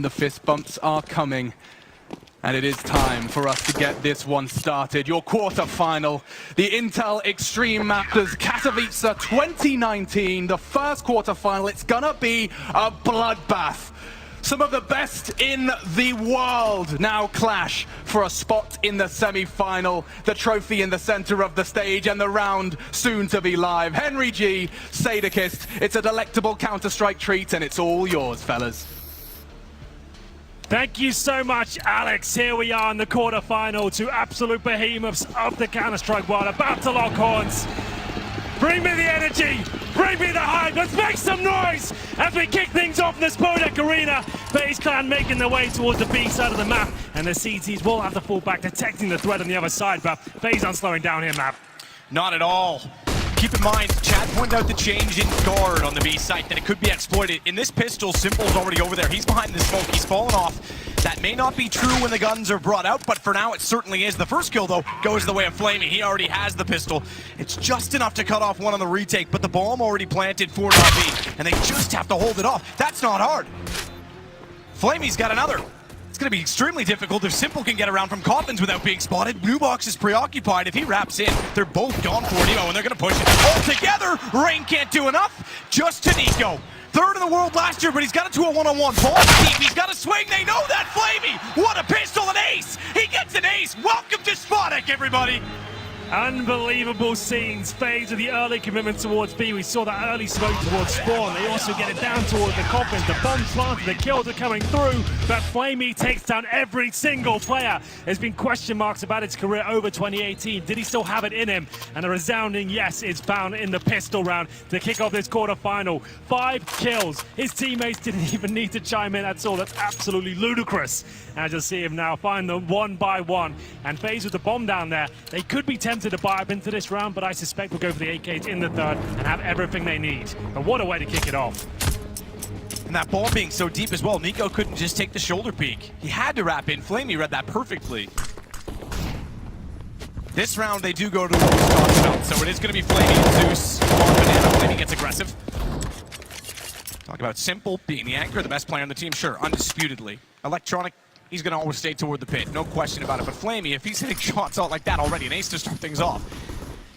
The fist bumps are coming. And it is time for us to get this one started. Your quarterfinal, the Intel Extreme Masters Katowice 2019, the first quarterfinal. It's gonna be a bloodbath. Some of the best in the world now clash for a spot in the semi-final. The trophy in the center of the stage and the round soon to be live. Henry G, Sadakist, it's a delectable Counter-Strike treat and it's all yours, fellas. Thank you so much, Alex. Here we are in the quarterfinal, two absolute behemoths of the Counter-Strike world, about to lock horns. Bring me the energy, bring me the hype, let's make some noise as we kick things off in the Spodek Arena. FaZe Clan making their way towards the B side of the map, and the CTs will have to fall back, detecting the threat on the other side, but FaZe aren't slowing down here, Matt. Not at all. Keep in mind, Chad pointed out the change in guard on the B site, that it could be exploited. In this pistol, Simple's already over there. He's behind the smoke. He's fallen off. That may not be true when the guns are brought out, but for now it certainly is. The first kill, though, goes the way of Flamey. He already has the pistol. It's just enough to cut off one on the retake, but the bomb already planted for Navi, and they just have to hold it off. That's not hard. Flamey's got another. It's going to be extremely difficult if Simple can get around from Coffins without being spotted. Nubox is preoccupied. If he wraps in, they're both gone for it, and they're going to push it all together. Rain can't do enough. Just to Nico. Third in the world last year, but he's got it to a one-on-one. Ball deep. He's got a swing. They know that. Flamey. What a pistol, an ace. He gets an ace. Welcome to Spodek, everybody. Unbelievable scenes. FaZe with the early commitment towards B. We saw that early smoke towards Spawn. They also get it down towards the coffins. The bombs planted, the kills are coming through, but Flamey takes down every single player. There's been question marks about his career over 2018. Did he still have it in him? And a resounding yes is found in the pistol round to kick off this quarterfinal. 5 kills. His teammates didn't even need to chime in at all. That's absolutely ludicrous. And you'll see him now find them one by one. And FaZe with the bomb down there, they could be tempted to buy up into this round, but I suspect we'll go for the AKs in the third and have everything they need. But what a way to kick it off. And that ball being so deep as well, Nico couldn't just take the shoulder peek. He had to wrap in. Flamey read that perfectly. This round, they do go to what was talked about, so it is going to be Flamey and Zeus on Banana. Flamey gets aggressive. Talk about Simple being the anchor, the best player on the team, sure, undisputedly. Electronic, he's going to always stay toward the pit, no question about it. But Flamey, if he's hitting shots out like that already, an ace to start things off,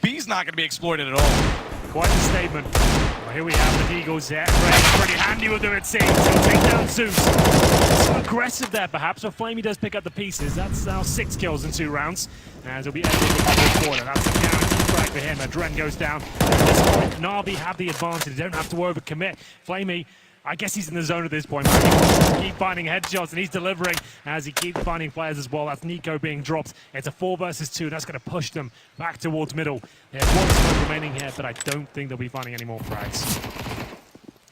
B's not going to be exploited at all. Quite a statement. Well, here we have the Eagles there. Pretty handy with them, it seems. He'll take down Zeus. So aggressive there, perhaps, but Flamey does pick up the pieces. That's now 6 kills in 2 rounds. As he'll be ending the quarter. That's a guaranteed frag for him. Adren goes down. At this point, Na'Vi have the advantage. They don't have to overcommit. Flamey, I guess he's in the zone at this point. He wants to keep finding headshots, and he's delivering as he keeps finding players as well. That's Nico being dropped. It's a 4 versus 2. That's going to push them back towards middle. They have 1 smoke remaining here, but I don't think they'll be finding any more frags.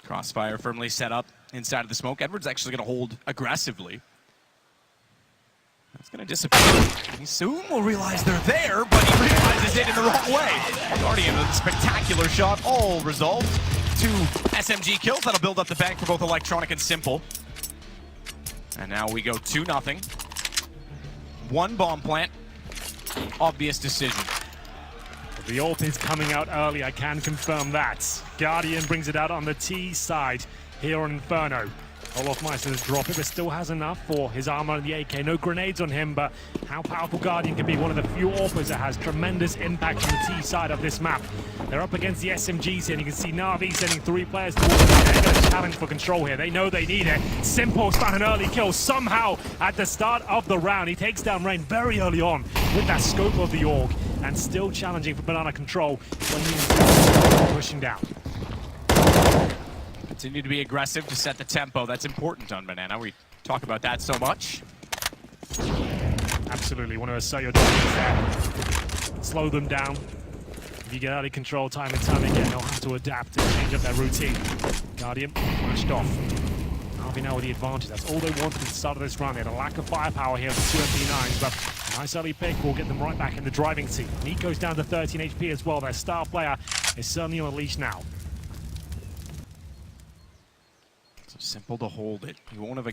Crossfire firmly set up inside of the smoke. Edward's actually going to hold aggressively. That's going to disappear. He soon will realize they're there, but he realizes it in the wrong way. Guardian, a spectacular shot, all resolved. 2 SMG kills. That'll build up the bank for both Electronic and Simple. And now we go 2-0. 1 bomb plant. Obvious decision. The ult is coming out early, I can confirm that. Guardian brings it out on the T side here on Inferno. Olofmeister's drop it, but still has enough for his armor and the AK. No grenades on him, but how powerful Guardian can be. One of the few AWPers that has tremendous impact on the T side of this map. They're up against the SMGs here, and you can see Na'Vi sending 3 players towards them. They're going to challenge for control here. They know they need it. Simple's found an early kill somehow at the start of the round. He takes down Rain very early on with that scope of the AUG, and still challenging for banana control when he's pushing down. Continue to be aggressive to set the tempo. That's important on Banana. We talk about that so much. Absolutely. Want to assert your dominance there. Slow them down. If you get out of control time and time again, they'll have to adapt and change up their routine. Guardian flashed off. Na'Vi now with the advantage. That's all they wanted at the start of this run. They had a lack of firepower here for 2 MP9s, but a nice early pick will get them right back in the driving seat. Nico's down to 13 HP as well. Their star player is certainly on a leash now. Simple to hold it. He won't have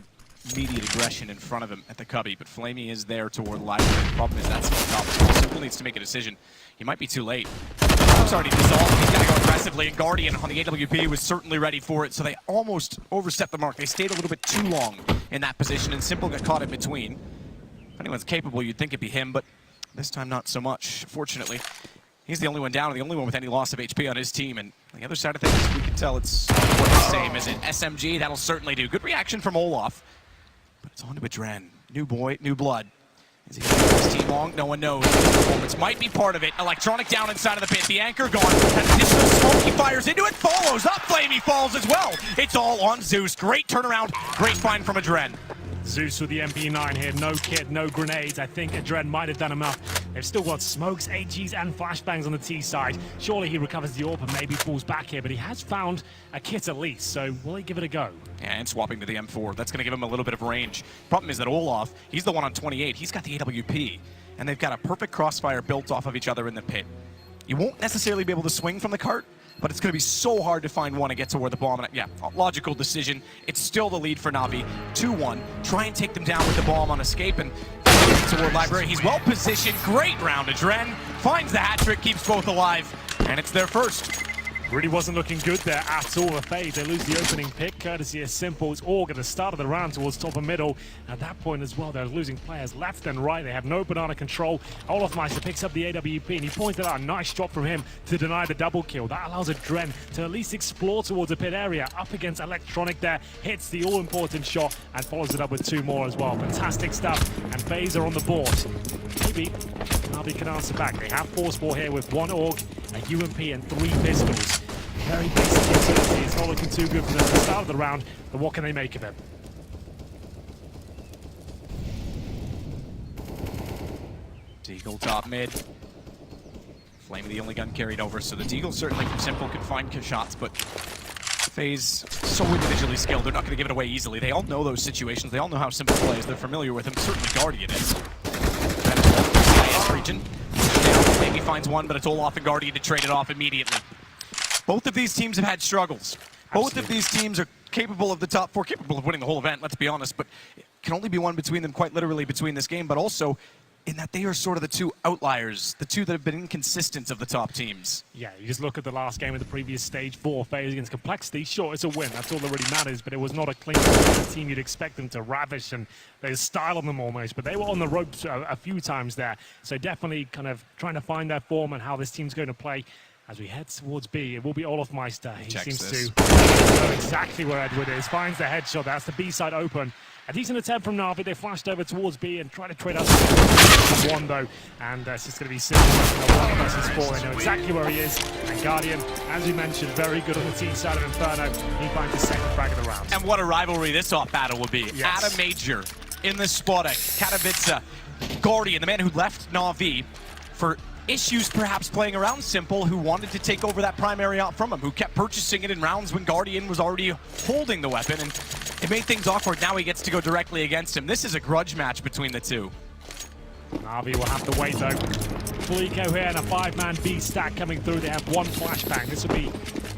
immediate aggression in front of him at the cubby, but Flamey is there toward library. The problem is that's on top. Simple needs to make a decision. He might be too late. smoke's already dissolved. He's got to go aggressively, and Guardian on the AWP was certainly ready for it, so they almost overstepped the mark. They stayed a little bit too long in that position, and Simple got caught in between. If anyone's capable, you'd think it'd be him, but this time not so much. Fortunately, he's the only one down and the only one with any loss of HP on his team, and on the other side of things, we can tell it's the same. Is it SMG? That'll certainly do. Good reaction from Olaf, but it's on to Adren. New boy, new blood. Is he going to his team long? No one knows. Performance might be part of it. Electronic down inside of the pit. The anchor gone. Has additional smoke. He fires into it. Follows up. Flamey falls as well. It's all on Zeus. Great turnaround. Great find from Adren. Zeus with the MP9 here, no kit, no grenades. I think Adren might have done enough. They've still got smokes, AGs, and flashbangs on the T side. Surely he recovers the AWP and maybe falls back here, but he has found a kit at least, so will he give it a go? Yeah, and swapping to the M4. That's going to give him a little bit of range. Problem is that Olaf, he's the one on 28. He's got the AWP, and they've got a perfect crossfire built off of each other in the pit. You won't necessarily be able to swing from the cart, but it's going to be so hard to find one and get to where the bomb. And yeah, logical decision. It's still the lead for Navi. 2-1. Try and take them down with the bomb on escape and toward Library. He's well positioned. Great round. Adren finds the hat trick, keeps both alive, and it's their first. Really wasn't looking good there at all. FaZe, they lose the opening pick, courtesy of Simple's AUG at the start of the round towards top and middle. At that point as well, they're losing players left and right. They have no banana control. Olafmeister picks up the AWP, and he pointed out a nice drop from him to deny the double kill. That allows Adren to at least explore towards the pit area. Up against Electronic there, hits the all-important shot, and follows it up with 2 more as well. Fantastic stuff, and FaZe are on the board. Maybe Navi can answer back. They have Force 4 here with 1 AUG, a UMP, and 3 pistols. Very basic utility. It's not looking too good for them at the start of the round, but what can they make of it? Deagle top mid. Flame the only gun carried over, so the Deagle certainly from Simple can find shots, but FaZe so individually skilled, they're not going to give it away easily. They all know those situations. They all know how Simple plays. They're familiar with him. Certainly Guardian is. Region. Maybe finds one, but it's Olaf and Guardian to trade it off immediately. Both of these teams have had struggles. Both of these teams are capable of the top 4, capable of winning the whole event, let's be honest, but it can only be one between them, quite literally between this game, but also in that they are sort of the 2 outliers, the 2 that have been inconsistent of the top teams. Yeah, you just look at the last game of the previous stage 4, FaZe against Complexity. Sure, it's a win, that's all that really matters, but it was not a clean team you'd expect them to ravish, and they style on them almost, but they were on the ropes a few times there, so definitely kind of trying to find their form and how this team's going to play. As we head towards B, it will be Olafmeister. He seems to know exactly where Edward is. Finds the headshot. That's the B side open. A decent attempt from Navi. They flashed over towards B and tried to trade up 1 though. And it's just going to be Simple. 1 versus 4. They know exactly where he is. And Guardian, as we mentioned, very good on the team side of Inferno. He finds the second frag of the round. And what a rivalry this off battle would be. Yes. At a major in the spot, Katowice, Guardian, the man who left Navi for issues perhaps playing around Simple, who wanted to take over that primary out from him, who kept purchasing it in rounds when Guardian was already holding the weapon, and it made things awkward. Now he gets to go directly against him. This is a grudge match between the 2. Navi will have to wait though. Fully coherent, a 5-man B stack coming through. They have 1 flashbang. This will be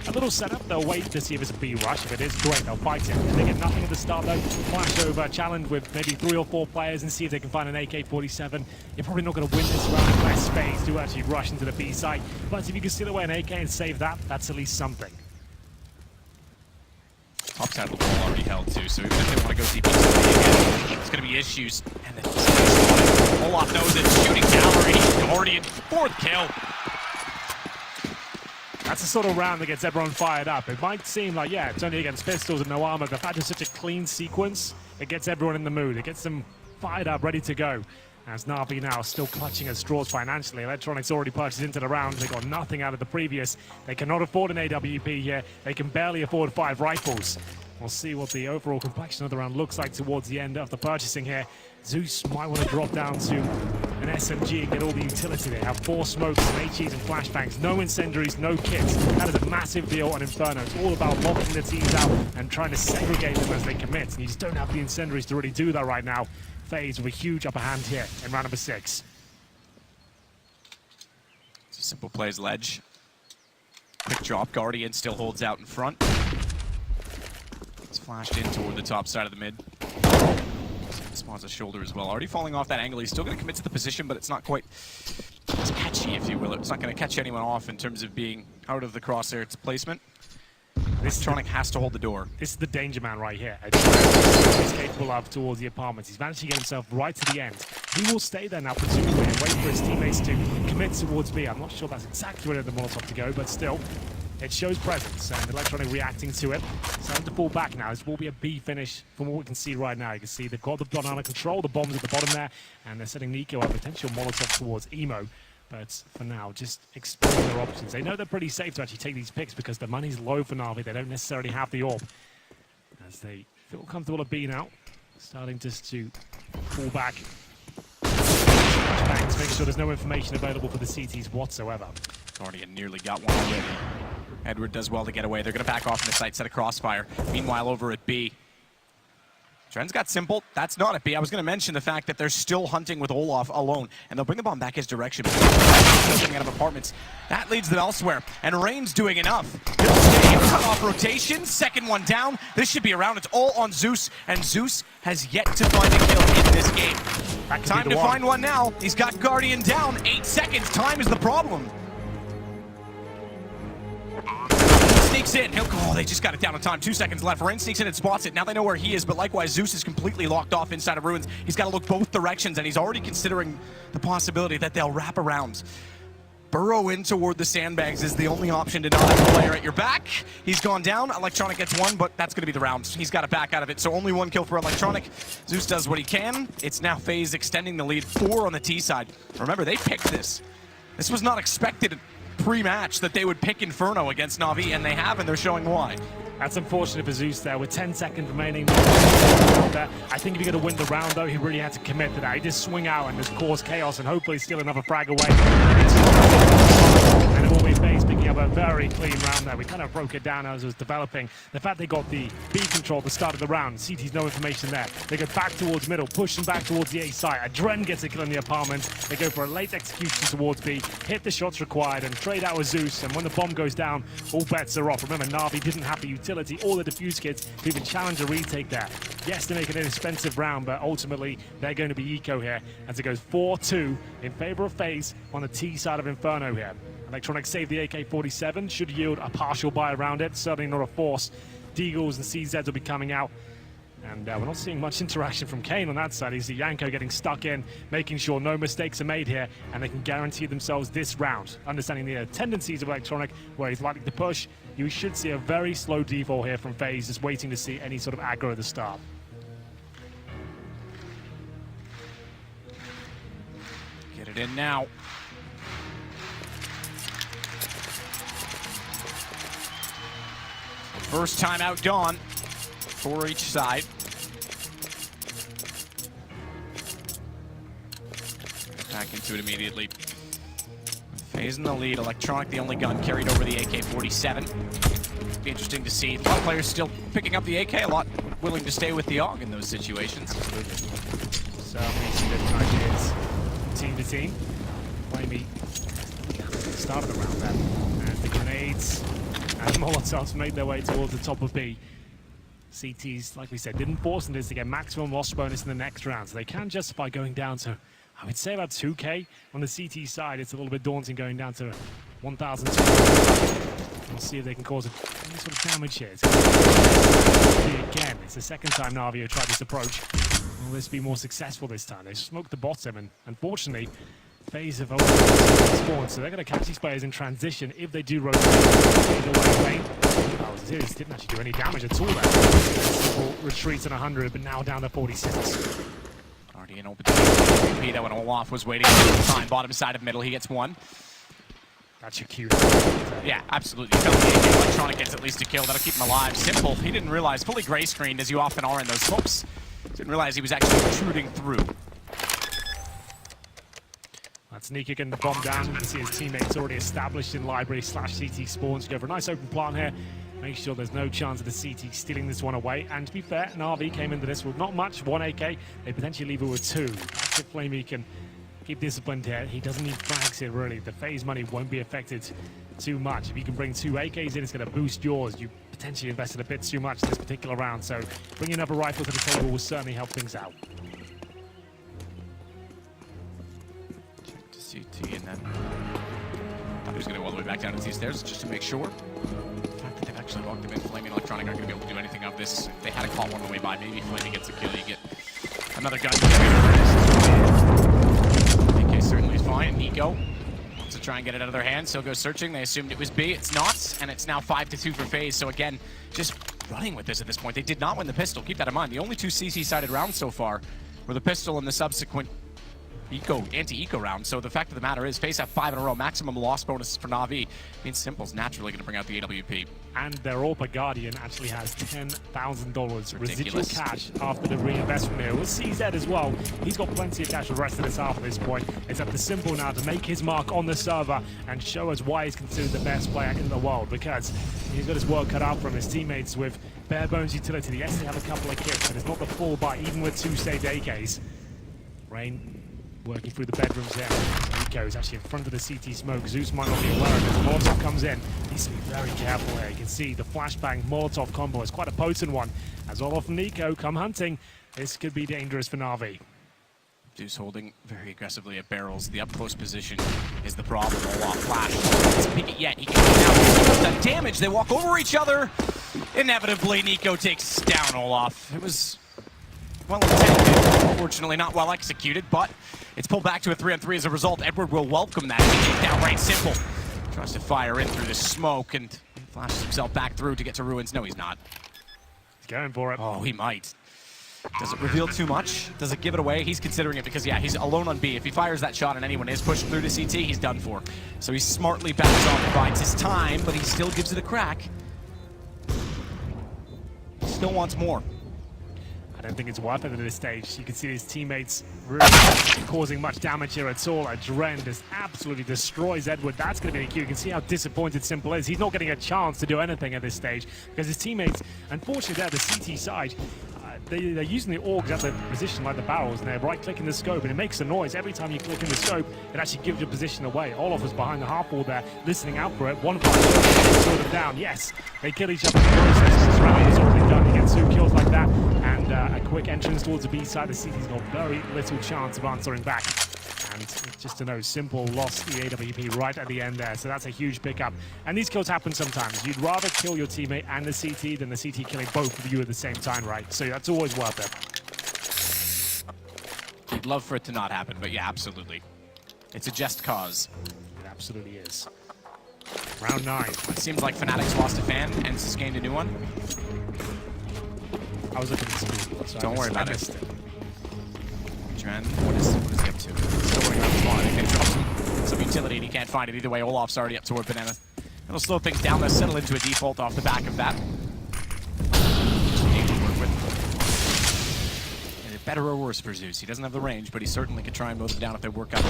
a little setup. They'll wait to see if it's a B rush. If it is, great, they'll fight it. If they get nothing at the start though, flash over, challenge with maybe 3 or 4 players and see if they can find an AK-47. You're probably not going to win this round unless FaZe do actually rush into the B site. But if you can steal away an AK and save that, that's at least something. Top side of the wall already held too, so even if they want to go deep into the again, it's going to be issues. And then Olaf knows it, shooting gallery, Guardian, 4th kill. That's the sort of round that gets everyone fired up. It might seem like, yeah, it's only against pistols and no armor. The fact it's such a clean sequence, it gets everyone in the mood. It gets them fired up, ready to go. As Navi now still clutching at straws financially. Electronics already purchased into the round. They got nothing out of the previous. They cannot afford an AWP here. They can barely afford 5 rifles. We'll see what the overall complexion of the round looks like towards the end of the purchasing here. Zeus might want to drop down to an SMG and get all the utility. They have 4 smokes, some HEs and flashbangs. No incendiaries, no kits. That is a massive deal on Inferno. It's all about locking the teams out and trying to segregate them as they commit. And you just don't have the incendiaries to really do that right now. FaZe with a huge upper hand here in round number 6. Simple plays ledge. Quick drop. Guardian still holds out in front. It's flashed in toward the top side of the mid. Spawns a shoulder as well. Already falling off that angle. He's still going to commit to the position, but it's not quite as catchy sketchy, if you will. It's not going to catch anyone off in terms of being out of the crosshair's placement. Electronic has to hold the door. This is the danger man right here. He's capable of towards the apartments. He's managed to get himself right to the end. He will stay there now presumably and wait for his teammates to commit towards B. I'm not sure that's exactly where the Molotov to go, but still, it shows presence, and Electronic reacting to it. Starting to fall back now. This will be a B finish from what we can see right now. You can see they've got the bomb under control, the bomb's at the bottom there, and they're setting Nico a potential Molotov towards Emo. But for now, just exploring their options. They know they're pretty safe to actually take these picks because the money's low for Na'Vi. They don't necessarily have the orb. As they feel comfortable at B now, starting just to fall back. To make sure there's no information available for the CTs whatsoever. Guardian nearly got one already. Edward does well to get away. They're going to back off in the site, set a crossfire. Meanwhile, over at B, Trends got simple. That's not at B. I was going to mention the fact that they're still hunting with Olaf alone, and they'll bring the bomb back his direction. Coming out of apartments. That leads them elsewhere, and Rain's doing enough. He'll stay, cut off rotation, second one down. This should be around. It's all on Zeus, and Zeus has yet to find a kill in this game. Time to find one now. He's got Guardian down. 8 seconds. Time is the problem. Sneaks in. Oh, they just got it down in time. 2 seconds left. Rain sneaks in and spots it. Now they know where he is, but likewise, Zeus is completely locked off inside of Ruins. He's got to look both directions, and he's already considering the possibility that they'll wrap around. Burrow in toward the sandbags is the only option to not have a player at your back. He's gone down. Electronic gets one, but that's going to be the round. He's got to back out of it, so only one kill for Electronic. Zeus does what he can. It's now FaZe extending the lead. 4 on the T side. Remember, they picked this. This was not expected pre-match that they would pick Inferno against Na'Vi, and they have, and they're showing why. That's unfortunate for Zeus there, with 10 seconds remaining. I think if you're going to win the round, though, he really had to commit to that. He just swing out and just cause chaos, and hopefully steal another frag away. And it will be FaZe picking up a very clean round there. We kind of broke it down as it was developing. The fact they got the B control at the start of the round, CT's no information there. They go back towards middle, pushing back towards the A site. Adren gets a kill in the apartment. They go for a late execution towards B, hit the shots required, and trade out with Zeus. And when the bomb goes down, all bets are off. Remember, Na'Vi didn't have the utility or the defuse kits to even challenge a retake there. Yes, they make it an expensive round, but ultimately they're going to be eco here as it goes 4-2 in favor of FaZe on the T side of Inferno here. Electronic save the AK-47, should yield a partial buy around it, certainly not a force. Deagles and CZs will be coming out. And we're not seeing much interaction from Kane on that side. You see Yanko getting stuck in, making sure no mistakes are made here, and they can guarantee themselves this round. Understanding the tendencies of Electronic, where he's likely to push, you should see a very slow default here from FaZe, just waiting to see any sort of aggro at the start. Get it in now. First time out Dawn for each side. Back into it immediately. FaZe in the lead. Electronic the only gun carried over the AK-47. Be interesting to see. A lot of players still picking up the AK, a lot willing to stay with the AUG in those situations. Absolutely. So we see the ideas team to team. Flamey start of the round then. And the grenades and Molotovs made their way towards the top of B. CTs, like we said, didn't force them to get maximum loss bonus in the next round, so they can justify going down to, I would say, about 2K. On the CT side, it's a little bit daunting going down to 1,200. We'll see if they can cause any sort of damage here. Again, it's the second time Na'Vi have tried this approach. Will this be more successful this time? They smoked the bottom, and unfortunately, FaZe have spawned, so they're going to catch these players in transition if they do rotate. This didn't actually do any damage at all there. Retreats at 100, but now down to 46. Guardian open to MVP that when Olaf was waiting for the time. Bottom side of middle, he gets one. That's your cue. Yeah, absolutely. Electronic gets at least a kill. That'll keep him alive. Simple. He didn't realize, fully gray screened as you often are in those scopes. Didn't realize he was actually protruding through. That's Nika getting the bomb down. You can see his teammates already established in library / CT spawns. Go for a nice open plant here. Make sure there's no chance of the CT stealing this one away. And to be fair, Na'Vi came into this with not much, 1 AK. They potentially leave it with 2. That's if Flamey can keep disciplined here. He doesn't need frags here, really. The FaZe money won't be affected too much. If you can bring 2 AKs in, it's going to boost yours. You potentially invested a bit too much in this particular round, so bringing another rifle to the table will certainly help things out. CT, and then thought he was going to go all the way back down to these stairs just to make sure. The fact that they've actually locked him in, Flaming Electronic aren't going to be able to do anything of this. If they had a call on the way by, maybe Flaming gets a kill, you get another gun. AK certainly is fine, and Nico wants to try and get it out of their hands. He'll go searching. They assumed it was B. It's not, and it's now 5-2 for FaZe. So again, just running with this at this point. They did not win the pistol. Keep that in mind. The only two CC-sided rounds so far were the pistol and the subsequent anti-eco round. So the fact of the matter is, FaZe have 5 in a row. Maximum loss bonus for Na'Vi means Simple's naturally going to bring out the AWP. And their AWP Guardian actually has $10,000 residual cash after the reinvestment here. With CZ as well, he's got plenty of cash for the rest of this half at this point. It's up to Simple now to make his mark on the server and show us why he's considered the best player in the world, because he's got his work cut out from his teammates with bare bones utility. Yes, they have a couple of kits, but it's not the full buy, even with 2 saved AKs. Rain working through the bedrooms here. Nico is actually in front of the CT smoke. Zeus might not be aware of it. Molotov comes in. Needs to be very careful here. You can see the flashbang Molotov combo is quite a potent one. As Olof and Nico come hunting, this could be dangerous for Na'Vi. Zeus holding very aggressively at barrels. The up-close position is the problem. Olaf flash. Doesn't peek it yet. He can get out. Done damage. They walk over each other. Inevitably, Nico takes down Olaf. It was well intended. Unfortunately, not well executed, but it's pulled back to a 3-on-3 as a result. Edward will welcome that. He takes down right Simple. Tries to fire in through the smoke and flashes himself back through to get to Ruins. No, he's not. He's going for it. Oh, he might. Does it reveal too much? Does it give it away? He's considering it because, yeah, he's alone on B. If he fires that shot and anyone is pushing through to CT, he's done for. So he smartly backs off and bides his time, but he still gives it a crack. He still wants more. I don't think it's worth it at this stage. You can see his teammates really causing much damage here at all. Adren just absolutely destroys Edward. That's going to be the cue. You can see how disappointed Simple is. He's not getting a chance to do anything at this stage because his teammates, unfortunately, they're the CT side. They're using the AUGs at the position like the barrels, and they're right-clicking the scope, and it makes a noise. Every time you click in the scope, it actually gives your position away. Olaf is behind the half wall there, listening out for it. One fight, sort of down. Yes, they kill each other in the process. This round is already done. You get 2 kills like that, and a quick entrance towards the B side. The CT's got very little chance of answering back. And just to know, Simple lost the AWP right at the end there, so that's a huge pickup. And these kills happen sometimes. You'd rather kill your teammate and the CT than the CT killing both of you at the same time, right? So that's always worth it. I'd love for it to not happen, but yeah, absolutely. It's a just cause. It absolutely is. Round 9. It seems like Fnatic's lost a fan and just gained a new one. I was looking at the screen, so Don't worry about it. Dren, what is he up to? Still working on the spawn. They drop some utility and he can't find it. Either way, Olaf's already up toward Banana. It'll slow things down. They'll settle into a default off the back of that. Just able to work with. Is it better or worse for Zeus? He doesn't have the range, but he certainly could try and mow them down if they work out.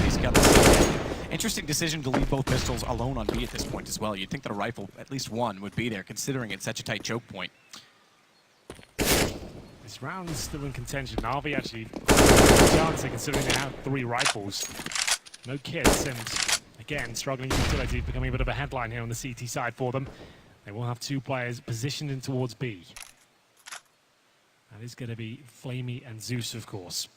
He's got this. Interesting decision to leave both pistols alone on B at this point as well. You'd think that a rifle, at least one, would be there, considering it's such a tight choke point. This round is still in contention. Na'Vi actually chancing considering they have 3 rifles. No kits, and again, struggling utility, becoming a bit of a headline here on the CT side for them. They will have 2 players positioned in towards B. That is going to be Flamey and Zeus, of course.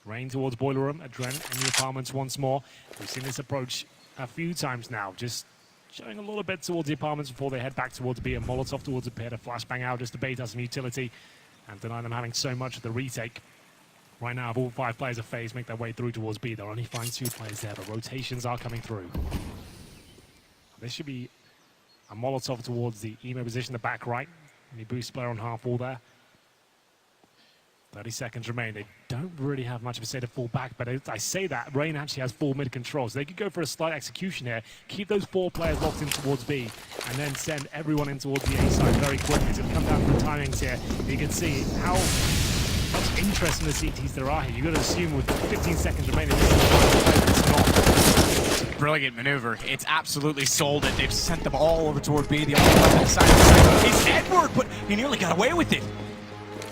Rain towards Boiler Room, Adren in the apartments once more. We've seen this approach a few times now, just showing a little bit towards the apartments before they head back towards B. A Molotov towards a pit, a flashbang out just to bait out some utility and deny them having so much of the retake. Right now, if all 5 players of FaZe make their way through towards B, they'll only find 2 players there, but rotations are coming through. This should be a Molotov towards the emo position, the back right. Any boost player on half wall there. 30 seconds remain. They don't really have much of a say to fall back, but I say that, Rain actually has full mid control, so they could go for a slight execution here, keep those 4 players locked in towards B, and then send everyone in towards the A side very quickly. It's going to come down to the timings here. You can see how much interest in the CTs there are here. You've got to assume with 15 seconds remaining, it's not. Brilliant maneuver. It's absolutely sold it. They've sent them all over toward B. The only one on the side of the side is Edward, but he nearly got away with it.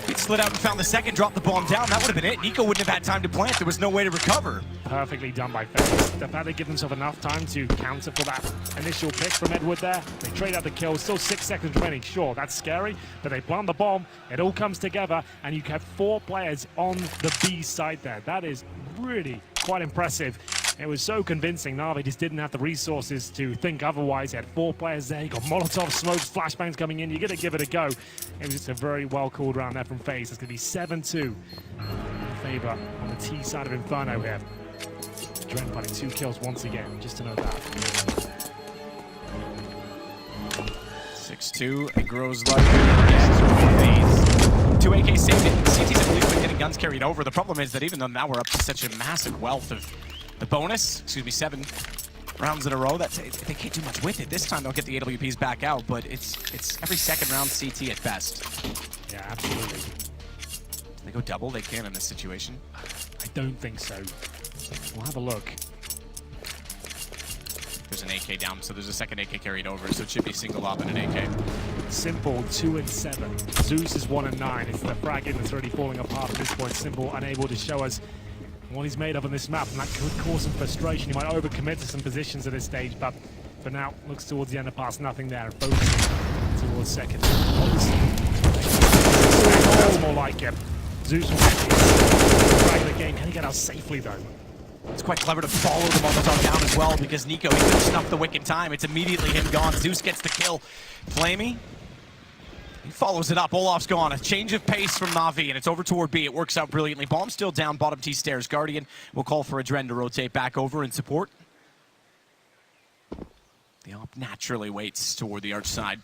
He slid out and found the second, dropped the bomb down. That would have been it. Nico wouldn't have had time to plant. There was no way to recover. Perfectly done by FaZe. The fact they give themselves enough time to counter for that initial pick from Edward there. They trade out the kill. Still 6 seconds remaining. Sure, that's scary, but they plant the bomb. It all comes together, and you have 4 players on the B side there. That is really quite impressive. It was so convincing. Na'Vi just didn't have the resources to think otherwise. He had 4 players there. He got Molotov smokes, flashbangs coming in. You're going to give it a go. It was just a very well called round there from FaZe. It's going to be 7-2 in favor on the T side of Inferno here. Dren finding 2 kills once again, just to know that. 6-2, it grows larger again. FaZe. 2 AK saved it. CT's, I believe, been getting guns carried over. The problem is that even though now we're up to such a massive wealth of the bonus, 7 rounds in a row, they can't do much with it. This time they'll get the AWPs back out, but it's every second round CT at best. Yeah, absolutely. They go double, they can in this situation. I don't think so. We'll have a look. There's an AK down, so there's a second AK carried over, so it should be single op and an AK. Simple 2-7. Zeus is 1-9. It's the frag in that's already falling apart at this point. Simple unable to show us what he's made of on this map, and that could cause some frustration. He might overcommit to some positions at this stage, but for now, looks towards the underpass, nothing there, and focusing towards second. That's more like it. Zeus will frag the game. Can he get out safely, though? It's quite clever to follow the Molotov down as well, because Nico, he could snuff the wick in time. It's immediately him gone. Zeus gets the kill. Flamey, he follows it up. Olaf's gone. A change of pace from Na'Vi, and it's over toward B. It works out brilliantly. Bomb still down, bottom T stairs. Guardian will call for a Dren to rotate back over in support. The op naturally waits toward the arch side.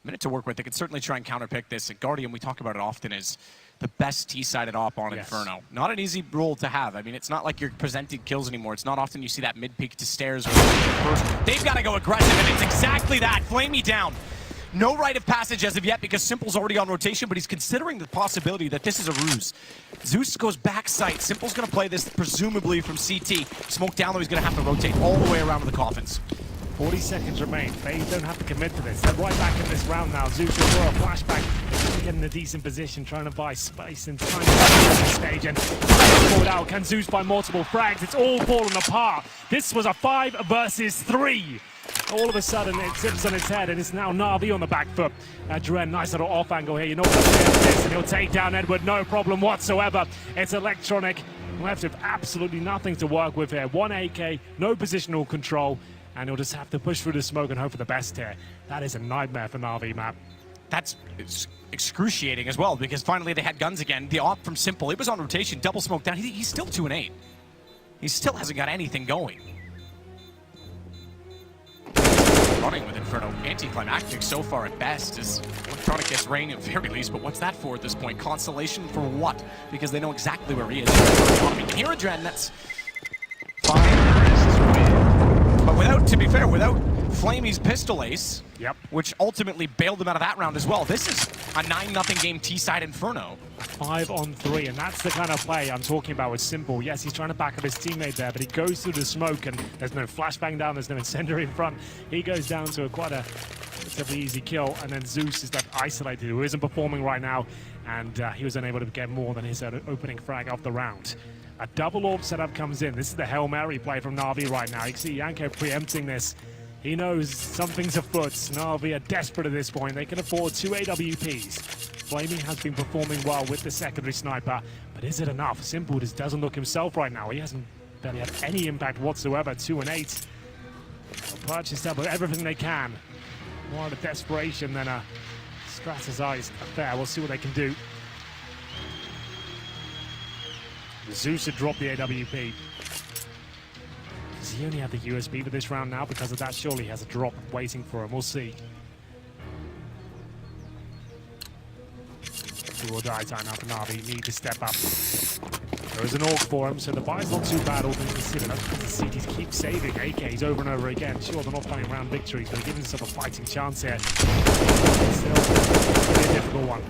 Minute to work with. They could certainly try and counterpick this. And Guardian, we talk about it often, is the best T-sided op on Inferno. Not an easy role to have. I mean, it's not like you're presenting kills anymore. It's not often you see that mid-peak to stairs. They've got to go aggressive, and it's exactly that. Flamey down. No right of passage as of yet because Simple's already on rotation, but he's considering the possibility that this is a ruse. Zeus goes backside. Simple's going to play this presumably from CT. Smoke down, though, he's going to have to rotate all the way around to the coffins. 40 seconds remain. FaZe don't have to commit to this. They're right back in this round now. Zeus will throw a flashback. They're going to get in a decent position, trying to buy space and time to the stage. And forward out. Can Zeus buy multiple frags? It's all falling apart. This was a 5 versus 3. All of a sudden, it tips on its head, and it's now Na'Vi on the back foot. Dren, nice little off angle here. You know what it is, and he'll take down Edward, no problem whatsoever. It's electronic. Left with absolutely nothing to work with here. 1 AK, no positional control. And he'll just have to push through the smoke and hope for the best here. That is a nightmare for Na'Vi, map. That's excruciating as well, because finally they had guns again. The op from Simple, it was on rotation, double smoke down. He's still 2-8. He still hasn't got anything going. Running with Inferno, anticlimactic so far at best, as Electronic gets rain at very least, but what's that for at this point? Consolation for what? Because they know exactly where he is. You can hear a Dren, that's fine. But without, to be fair, without Flamey's pistol ace, which ultimately bailed them out of that round as well, this is a 9-0 game T-side Inferno. 5-on-3, and that's the kind of play I'm talking about with Simple. Yes, he's trying to back up his teammate there, but he goes through the smoke, and there's no flashbang down, there's no incendiary in front. He goes down to quite a relatively easy kill, and then Zeus is left isolated, who isn't performing right now, and he was unable to get more than his opening frag of the round. A double orb setup comes in. This is the Hail Mary play from Na'Vi right now. You can see Yanko preempting this. He knows something's afoot. Na'Vi are desperate at this point. They can afford 2 AWPs. Flamey has been performing well with the secondary sniper, but is it enough? Simple just doesn't look himself right now. He hasn't barely had any impact whatsoever. 2-8. They'll purchase up with everything they can. More out of desperation than a strategized affair. We'll see what they can do. Zeus had dropped the AWP. Does he only have the USB for this round now? Because of that, surely he has a drop waiting for him. We'll see. Do or die time now for Na'Vi. Need to step up. There is an AUG for him, so the buy's not too bad, all things considered. The CTs keep saving AKs over and over again. Sure, they're not playing round victories, but they're giving themselves a fighting chance here. Still, a difficult one.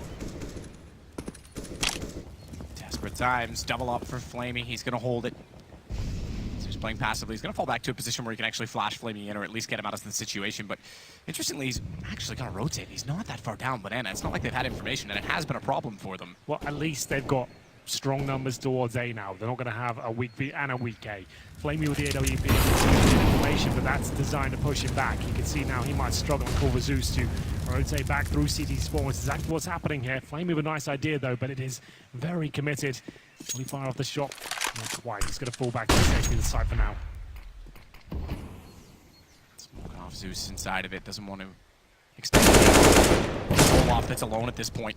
Desperate times, double up for Flamey. He's going to hold it. So he's playing passively. He's going to fall back to a position where he can actually flash Flamey in, or at least get him out of the situation. But interestingly, he's actually going to rotate. He's not that far down Banana. It's not like they've had information, and it has been a problem for them. Well, at least they've got strong numbers towards A now. They're not going to have a weak B and a weak A. Flamey with the AWP information, but that's designed to push him back. You can see now he might struggle and call for Zeus to rotate back through CT's spawn. It's exactly what's happening here. Flamey with a nice idea though, but it is very committed Will he fire off the shot? Not quite. He's going to fall back to safety the side for now. Smoke off Zeus inside of it. Doesn't want to extend it. Olaf that's alone at this point.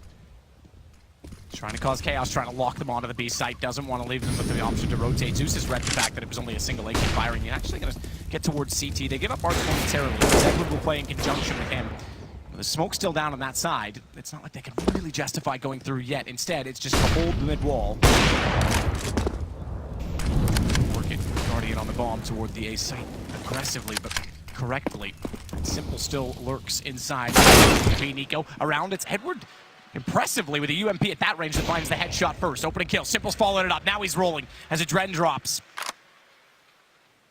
Trying to cause chaos, trying to lock them onto the B site. Doesn't want to leave them with the option to rotate. Zeus has read the fact that it was only a single AK firing. He's actually going to get towards CT. They give up Arts momentarily. Edward will play in conjunction with him. The smoke's still down on that side. It's not like they can really justify going through yet. Instead, it's just to hold the mid wall. Work it. Guardian on the bomb toward the A site aggressively, but correctly. Simple still lurks inside. Nico around. It's Edward. Impressively with a UMP at that range that finds the headshot first. Opening kill. Simple's following it up. Now he's rolling as a Dren drops.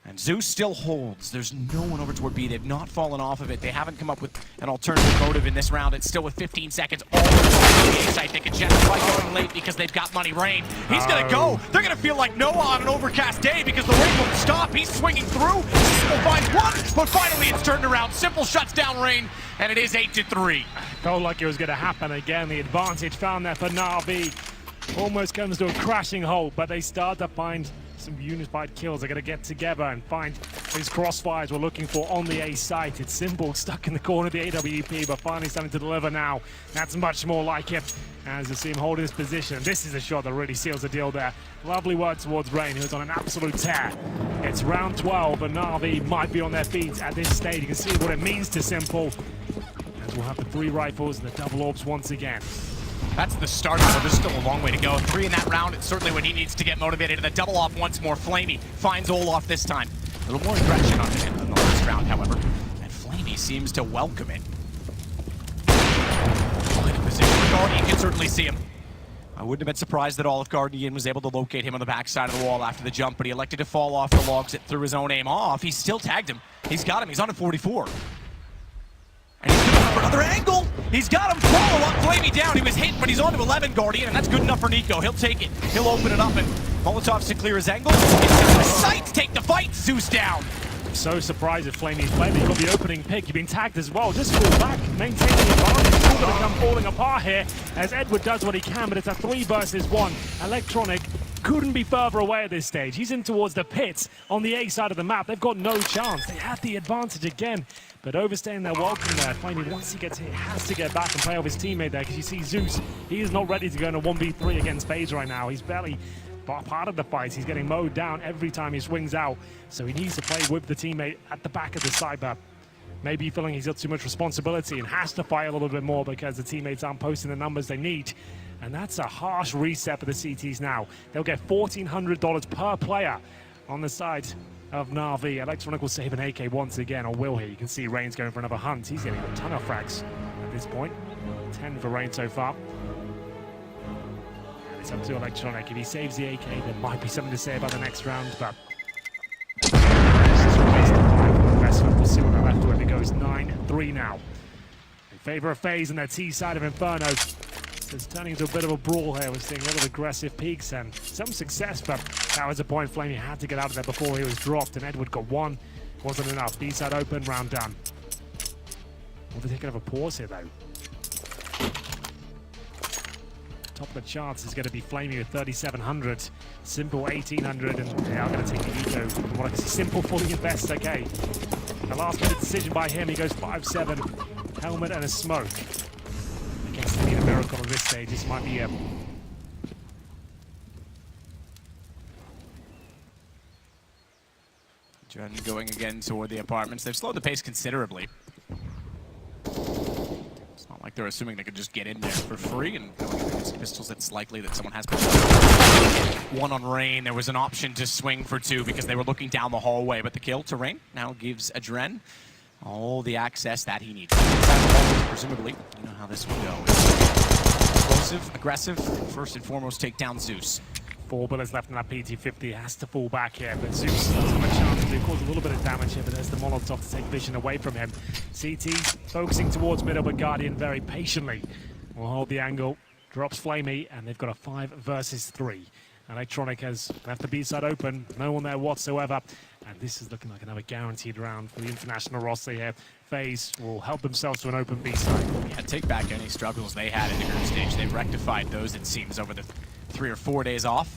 And Zeus still holds. There's no one over toward B. They've not fallen off of it. They haven't come up with an alternative motive in this round. It's still with 15 seconds. All over the A site. They can justify going late because they've got money. Rain. He's going to go. They're going to feel like Noah on an overcast day because the rain won't stop. He's swinging through. Simple finds one, but finally it's turned around. Simple shuts down Rain, and it is 8-3. Felt like it was going to happen again. The advantage found there for Na'Vi almost comes to a crashing halt, but they start to find some unified kills. They're going to get together and find these crossfires we're looking for on the A site. It's Simple stuck in the corner of the AWP, but finally starting to deliver now. That's much more like it as you see him holding his position. This is a shot that really seals the deal there. Lovely word towards Rain, who's on an absolute tear. It's round 12, and Na'Vi might be on their feet at this stage. You can see what it means to Simple, as we'll have the 3 rifles and the double orbs once again. That's the start, so there's still a long way to go. 3 in that round, it's certainly when he needs to get motivated. And the double off once more. Flamey finds Olaf this time. A little more aggression on him than the last round, however. And Flamey seems to welcome it. In a position where Guardian can certainly see him. I wouldn't have been surprised at all if Guardian was able to locate him on the backside of the wall after the jump, but he elected to fall off the logs through his own aim off. He still tagged him. He's got him. He's on a 44. And he's going for another angle. He's got him. Follow up. Flamey down. He was hit, but he's on to 11, Guardian, and that's good enough for Nico. He'll take it. He'll open it up, and Molotov's to clear his angle. It's the sight to take the fight. Zeus down. I'm so surprised at Flamey's play. You've got the opening pick. You've been tagged as well. Just fall back, maintain the advantage. It's all going to come falling apart here as Edward does what he can, but it's a 3 versus 1. Electronic couldn't be further away at this stage. He's in towards the pits on the A side of the map. They've got no chance. They have the advantage again, but overstaying their welcome there. Flamey, once he gets hit, has to get back and play off his teammate there, because you see Zeus, he is not ready to go in a 1v3 against FaZe right now. He's barely part of the fight. He's getting mowed down every time he swings out, so he needs to play with the teammate at the back of the side, but maybe feeling he's got too much responsibility and has to fight a little bit more because the teammates aren't posting the numbers they need. And that's a harsh reset for the CTs now. They'll get $1,400 per player on the side of Na'Vi. Electronic will save an AK once again, or will he? You can see Rain's going for another hunt. He's getting a ton of frags at this point. 10 for Rain so far. And it's up to Electronic. If he saves the AK, there might be something to say about the next round, but this is a waste of time for the investment. We'll see what they're left with. It goes 9-3 now in favor of FaZe and their T side of Inferno. So it's turning into a bit of a brawl here. We're seeing a lot of aggressive peaks and some success, but that was the point. Flamey had to get out of there before he was dropped, and Edward got one. Wasn't enough. B side open, round done. Well, they're taking a pause here, though. Top of the charts is going to be Flamey with 3,700. Simple 1,800, and they are going to take the eco. From what I can see, Simple fully invest. Okay. The last minute decision by him. He goes 5-7. Helmet and a smoke. I guess they need a miracle at this stage. This might be a... Dren going again toward the apartments. They've slowed the pace considerably. It's not like they're assuming they could just get in there for free, and against pistols, it's likely that someone has one on Rain. There was an option to swing for 2 because they were looking down the hallway, but the kill to Rain now gives a Dren all the access that he needs. Presumably, you know how this will go. Explosive, aggressive, first and foremost take down Zeus. 4 bullets left in that PT-50. Has to fall back here, but Zeus does have a chance to cause a little bit of damage here, but there's the Molotov to take vision away from him. CT focusing towards middle, but Guardian very patiently will hold the angle, drops Flamey, and they've got a 5 versus 3. Electronic has left the B side open, no one there whatsoever, and this is looking like another guaranteed round for the international roster here. FaZe will help themselves to an open B side. Yeah, take back any struggles they had in the group stage. They've rectified those, it seems, over the 3 or 4 days off.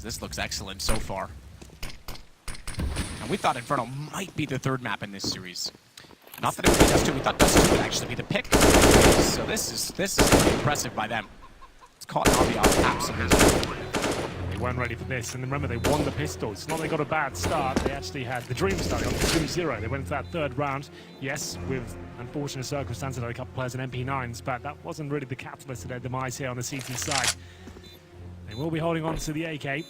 This looks excellent so far. And we thought Inferno might be the third map in this series. Not that it would be Dust 2, we thought Dust 2 would actually be the pick. So this is pretty impressive by them. It's caught Navi off absolutely. They weren't ready for this, and remember, they won the pistol. It's not they got a bad start, they actually had the dream starting on 2-0. They went into that third round, yes, with unfortunate circumstances, had a couple players in MP9s, but that wasn't really the catalyst to their demise here on the CT side. They will be holding on to the AK.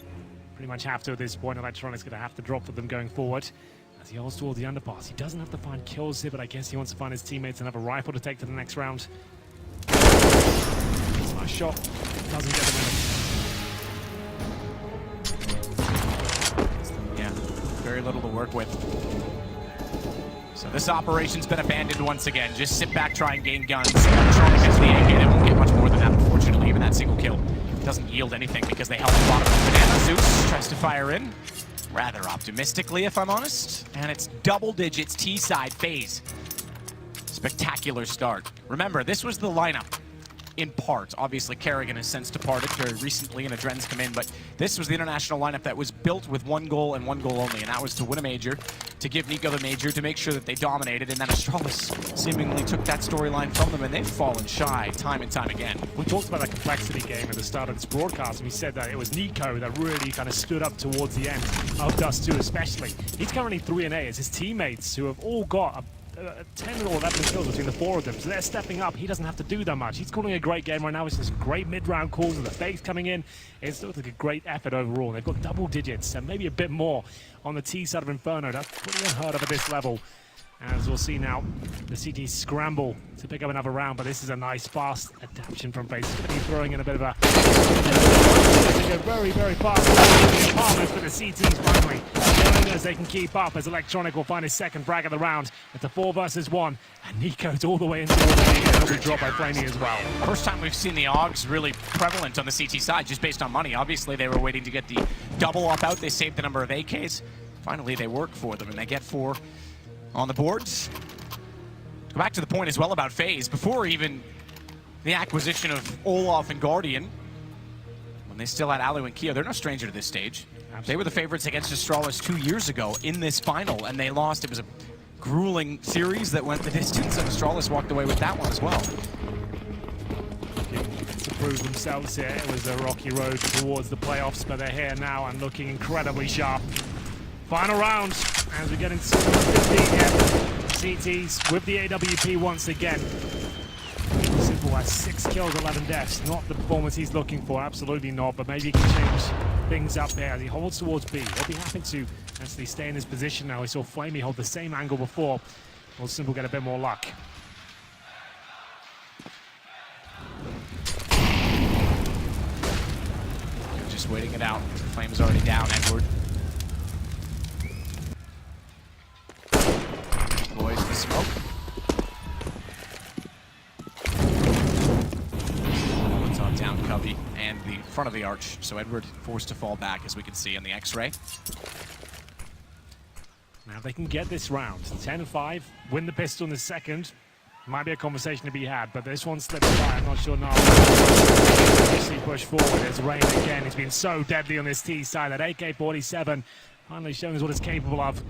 Pretty much have to at this point. Electronic's going to have to drop for them going forward. As he holds towards the underpass, he doesn't have to find kills here, but I guess he wants to find his teammates and have a rifle to take to the next round. Nice shot, doesn't get them in. Yeah, very little to work with. So this operation's been abandoned once again. Just sit back, try and gain guns. Electronic has the AK, they won't get much more than that, unfortunately. Even that single kill doesn't yield anything because they held the bottom of the banana. Zeus tries to fire in. Rather optimistically, if I'm honest. And it's double digits T-side FaZe. Spectacular start. Remember, this was the lineup in part. Obviously, Kerrigan has since departed very recently and Adren's come in, but this was the international lineup that was built with one goal and one goal only, and that was to win a major, to give Nico the major, to make sure that they dominated, and then Astralis seemingly took that storyline from them, and they've fallen shy time and time again. We talked about that complexity game at the start of this broadcast, and we said that it was Nico that really kind of stood up towards the end of Dust 2 especially. He's currently 3-8. It's his teammates who have all got 10 or 11 kills between the four of them, so they're stepping up. He doesn't have to do that much. He's calling a great game right now. It's just great mid-round calls with the FaZe coming in. It's looks like a great effort overall. They've got double digits and maybe a bit more on the T side of Inferno. That's pretty unheard of at this level. As we'll see now, the CT scramble to pick up another round, but this is a nice fast adaptation from FaZe. He's going to be throwing in a bit of a very, very fast apartments for the CTs finally. Knowing as they can keep up, as Electronic will find his second frag of the round. It's a 4 versus 1, and Nico's all the way into the he'll be dropped by Flamey as well. First time we've seen the AUGs really prevalent on the CT side, just based on money. Obviously, they were waiting to get the double up out. They saved the number of AKs. Finally, they work for them, and they get 4 on the boards. Go back to the point as well about FaZe. Before even the acquisition of Olaf and Guardian, when they still had Alu and Kia, they're no stranger to this stage. Absolutely. They were the favorites against Astralis 2 years ago in this final, and they lost. It was a grueling series that went the distance, and Astralis walked away with that one as well. To prove themselves here, it was a rocky road towards the playoffs, but they're here now and looking incredibly sharp. Final round as we get into 15 here. CTs with the AWP once again. Simple has 6 kills, 11 deaths. Not the performance he's looking for, absolutely not, but maybe he can change things up here as he holds towards B. He'll be happy to actually stay in his position now. We saw Flamey hold the same angle before. Will Simple get a bit more luck. Just waiting it out. Flame is already down, Edward. Boys, the smoke. Molotov down Covey and the front of the arch. So Edward forced to fall back, as we can see on the X-ray. Now they can get this round. 10-5, win the pistol in the second. Might be a conversation to be had, but this one slipped by. I'm not sure now. Actually push forward. There's Rain again. He's been so deadly on this T side. That AK-47 finally showing us what it's capable of.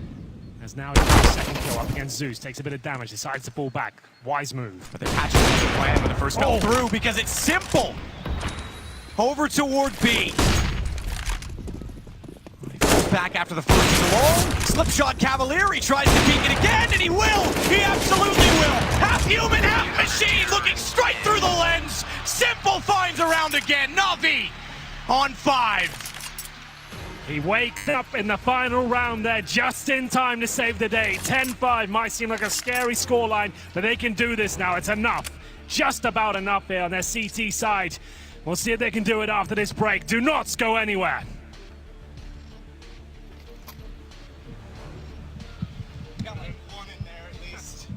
As now he gets a second kill up against Zeus. Takes a bit of damage, decides to fall back. Wise move. But they're patching the plan when the first fell through because it's simple. Over toward B. He falls back after the first is alone. Slip shot Cavalier. He tries to peek it again, and he will. He absolutely will. Half human, half machine, looking straight through the lens. Simple finds a round again. Navi on 5. He wakes up in the final round there, just in time to save the day. 10-5 might seem like a scary scoreline, but they can do this now. It's enough. Just about enough here on their CT side. We'll see if they can do it after this break. Do not go anywhere. Got like 1 in there at least.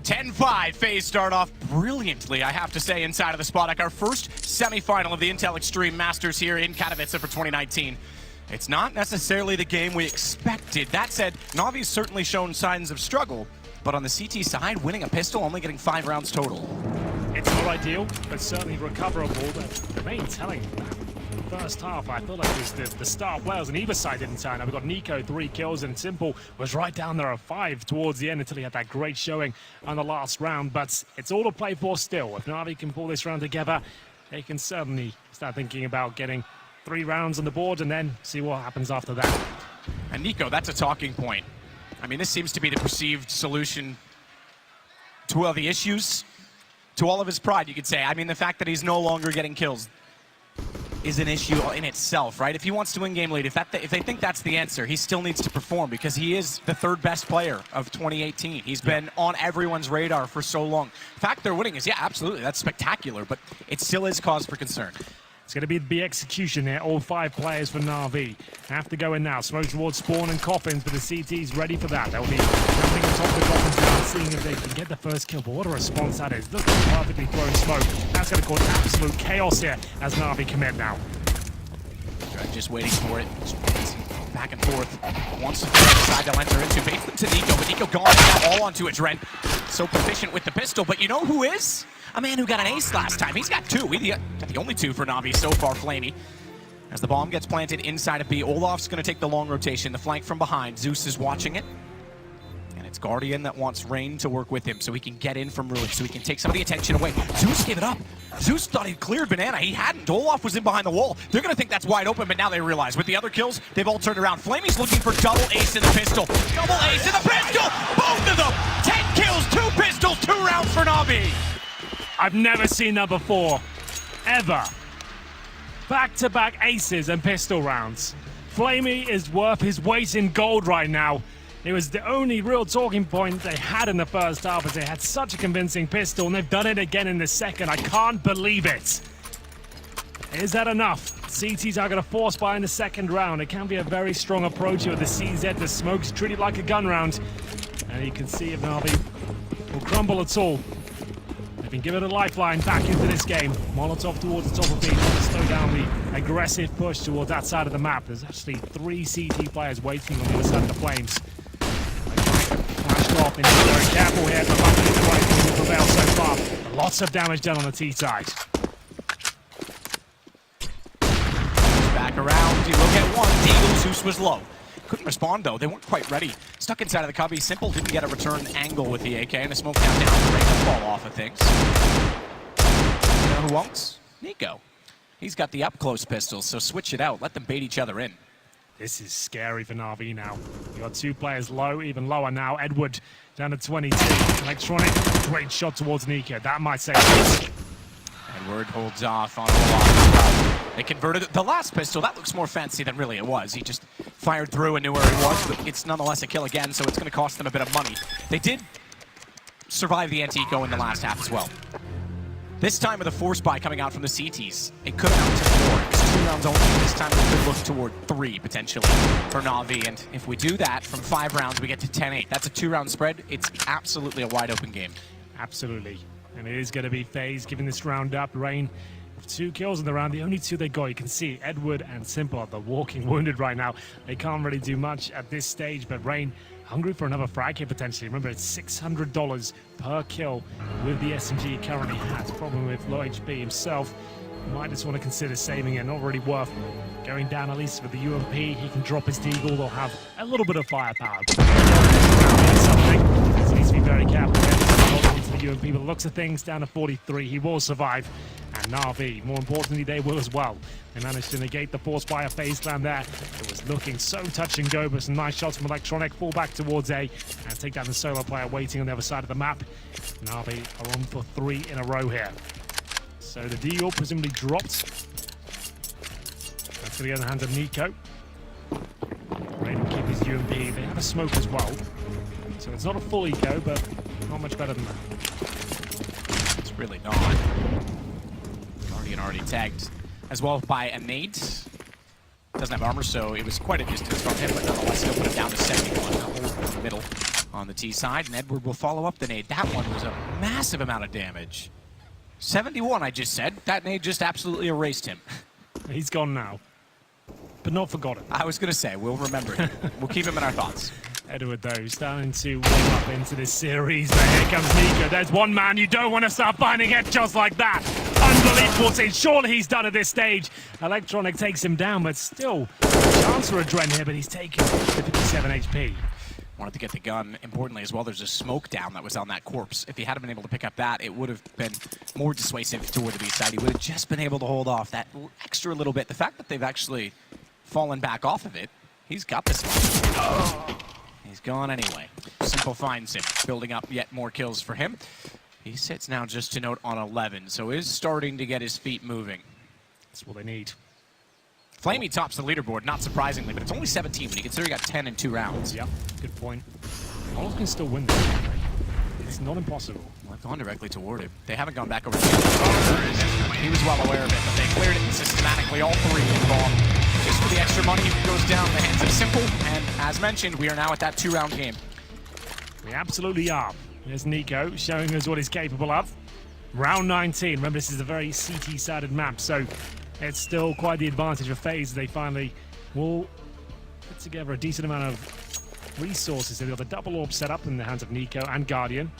10-5, FaZe start off brilliantly, I have to say, inside of the Spodek. Our first semifinal of the Intel Extreme Masters here in Katowice for 2019. It's not necessarily the game we expected. That said, Navi's certainly shown signs of struggle, but on the CT side, winning a pistol, only getting 5 rounds total. It's not ideal, but certainly recoverable. But the main telling first half, I feel like it was the star players on either side didn't turn up. We got Nico 3 kills, and Simple was right down there at 5 towards the end until he had that great showing on the last round. But it's all to play for still. If Navi can pull this round together, they can certainly start thinking about getting 3 rounds on the board and then see what happens after that. And Nico, that's a talking point. I mean, this seems to be the perceived solution to all the issues, to all of his pride, you could say. I mean, the fact that he's no longer getting kills is an issue in itself, right? If he wants to win game lead, if they think that's the answer, he still needs to perform because he is the 3rd best player of 2018. He's been on everyone's radar for so long. The fact they're winning is, yeah, absolutely, that's spectacular, but it still is cause for concern. It's going to be the execution here. All 5 players for Na'Vi have to go in now. Smoke towards Spawn and Coffins, but the CT's ready for that. They'll be jumping on top of the Coffins now, seeing if they can get the first kill. But what a response that is. Look at the perfectly thrown smoke. That's going to cause absolute chaos here as Na'Vi commit now. Just waiting for it. Back and forth. Wants to decide to enter into. Baits them to Nico, but Nico gone. Got all onto it, Dren. So proficient with the pistol, but you know who is? A man who got an ace last time. He's got 2. We got the only 2 for Navi so far, Flamey. As the bomb gets planted inside of B, Olaf's going to take the long rotation, the flank from behind. Zeus is watching it. And it's Guardian that wants Rain to work with him so he can get in from Ruin, so he can take some of the attention away. Zeus gave it up. Zeus thought he'd cleared Banana. He hadn't. Olaf was in behind the wall. They're going to think that's wide open, but now they realize with the other kills, they've all turned around. Flamey's looking for double ace in the pistol. Double ace in the pistol! Both of them! 10 kills, 2 pistols, 2 rounds for Navi! I've never seen that before. Ever. Back-to-back aces and pistol rounds. Flamey is worth his weight in gold right now. It was the only real talking point they had in the first half, as they had such a convincing pistol, and they've done it again in the second. I can't believe it. Is that enough? CTs are going to force buy in the second round. It can be a very strong approach here with the CZ. The smoke's treated like a gun round. And you can see if Navi will crumble at all. They've been given a lifeline back into this game. Molotov towards the top of B to slow down the aggressive push towards that side of the map. There's actually 3 CT players waiting on the other side of the flames. Flashed off, and very careful here, but luckily the right thing will prevail so far. Lots of damage done on the T side. Back around, you look at one. Deagle, Zeus was low. Couldn't respond though, they weren't quite ready. Stuck inside of the cubby. Simple didn't get a return angle with the AK, and the smoke down to break the fall off of things. You know who won't? Nico. He's got the up-close pistols, so switch it out. Let them bait each other in. This is scary for Na'Vi now. You got 2 players low, even lower now. Edward down to 22. Electronic, great shot towards Nico. That might save it. Edward holds off on Olaf. They converted the last pistol. That looks more fancy than really it was. He just fired through and knew where he was, but it's nonetheless a kill again, so it's going to cost them a bit of money. They did survive the anti-eco in the last half as well. This time with a force buy coming out from the CTs, it could amount to 4. It was 2 rounds only. This time we could look toward 3 potentially for Navi, and if we do that from 5 rounds, we get to 10-8. That's a 2-round spread. It's absolutely a wide open game. Absolutely. And it is going to be FaZe giving this round up. Rain, 2 kills in the round, the only 2 they got. You can see Edward and Simple are the walking wounded right now. They can't really do much at this stage, but Rain hungry for another frag here potentially. Remember, it's $600 per kill with the SMG he currently has. Problem with low HP himself. Might just want to consider saving it. Not really worth going down, at least with the UMP. He can drop his deagle. They'll have a little bit of firepower. Something. So he needs to be very careful into the UMP. But the looks of things, down to 43. He will survive. And Na'Vi, more importantly, they will as well. They managed to negate the force by a FaZe clan there. It was looking so touch and go, but some nice shots from Electronic. Fall back towards A and take down the solo player waiting on the other side of the map. Na'Vi are on for 3 in a row here. So the deal presumably dropped. That's for the other hand of Nico. Rain will keep his UMP. They have a smoke as well. So it's not a full eco, but not much better than that. It's really not. Guardian already tagged as well by a nade. Doesn't have armor, so it was quite a distance from him, but nonetheless he'll put it down to 71. Hold in the middle. on the T side, and Edward will follow up the nade. That one was a massive amount of damage. 71, I just said. That nade just absolutely erased him. He's gone now, but not forgotten. I was going to say, we'll remember him. We'll keep him in our thoughts. Edward, though, starting to warm up into this series. But here comes Nico. There's one man you don't want to start finding headshots like that. Unbelievable scene. Surely he's done at this stage. Electronic takes him down, but still chance for a Dren here, but he's taken the 57 HP. Wanted to get the gun. Importantly as well, there's a smoke down that was on that corpse. If he hadn't been able to pick up that, it would have been more dissuasive toward the B side. He would have just been able to hold off that extra little bit. The fact that they've actually fallen back off of it, he's got this one. Oh. He's gone anyway. Simple finds him, building up yet more kills for him. He sits now just to note on 11, so is starting to get his feet moving. That's what they need. Flamey tops the leaderboard, not surprisingly, but it's only 17 when you consider he got 10 in 2 rounds. Yep, good point. Olive can still win this. It's not impossible. Well, I've gone directly toward him. They haven't gone back over to the He was well aware of it, but they cleared it systematically, all 3 involved. Just for the extra money, it goes down the hands of Simple, and as mentioned, we are now at that 2-round game. We absolutely are. There's Nico showing us what he's capable of. Round 19. Remember, this is a very CT-sided map, so it's still quite the advantage of FaZe. They finally will put together a decent amount of resources. They've got the double orb set up in the hands of Nico and Guardian.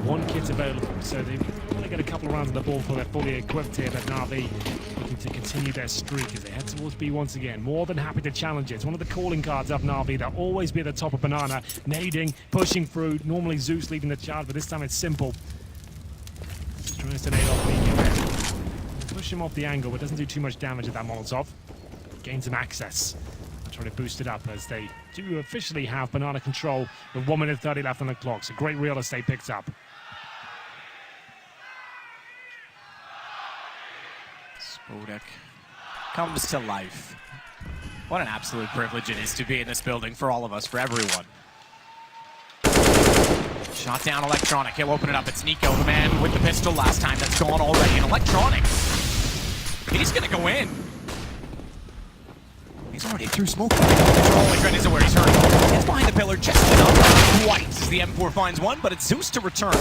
1 kit available, so they've only got a couple of rounds on the ball before they're fully equipped here, but Na'Vi looking to continue their streak as they head towards B once again. More than happy to challenge it. It's one of the calling cards of Na'Vi. They'll always be at the top of Banana, nading, pushing through. Normally Zeus leading the charge, but this time it's Simple. Tries to nade off Nico. Push him off the angle, but doesn't do too much damage at that Molotov. Gains some access. Trying to boost it up as they do officially have Banana control with 1 minute 30 left on the clock. So great real estate picked up. Spodek comes to life. What an absolute privilege it is to be in this building for all of us, for everyone. Shot down Electronic. He'll open it up. It's Nico, the man with the pistol last time. That's gone already. And Electronic, he's going to go in. He's already through smoke. Only Dren isn't where he's hurt. He's behind the pillar just enough. Quite as the M4 finds one, but it's Zeus to return.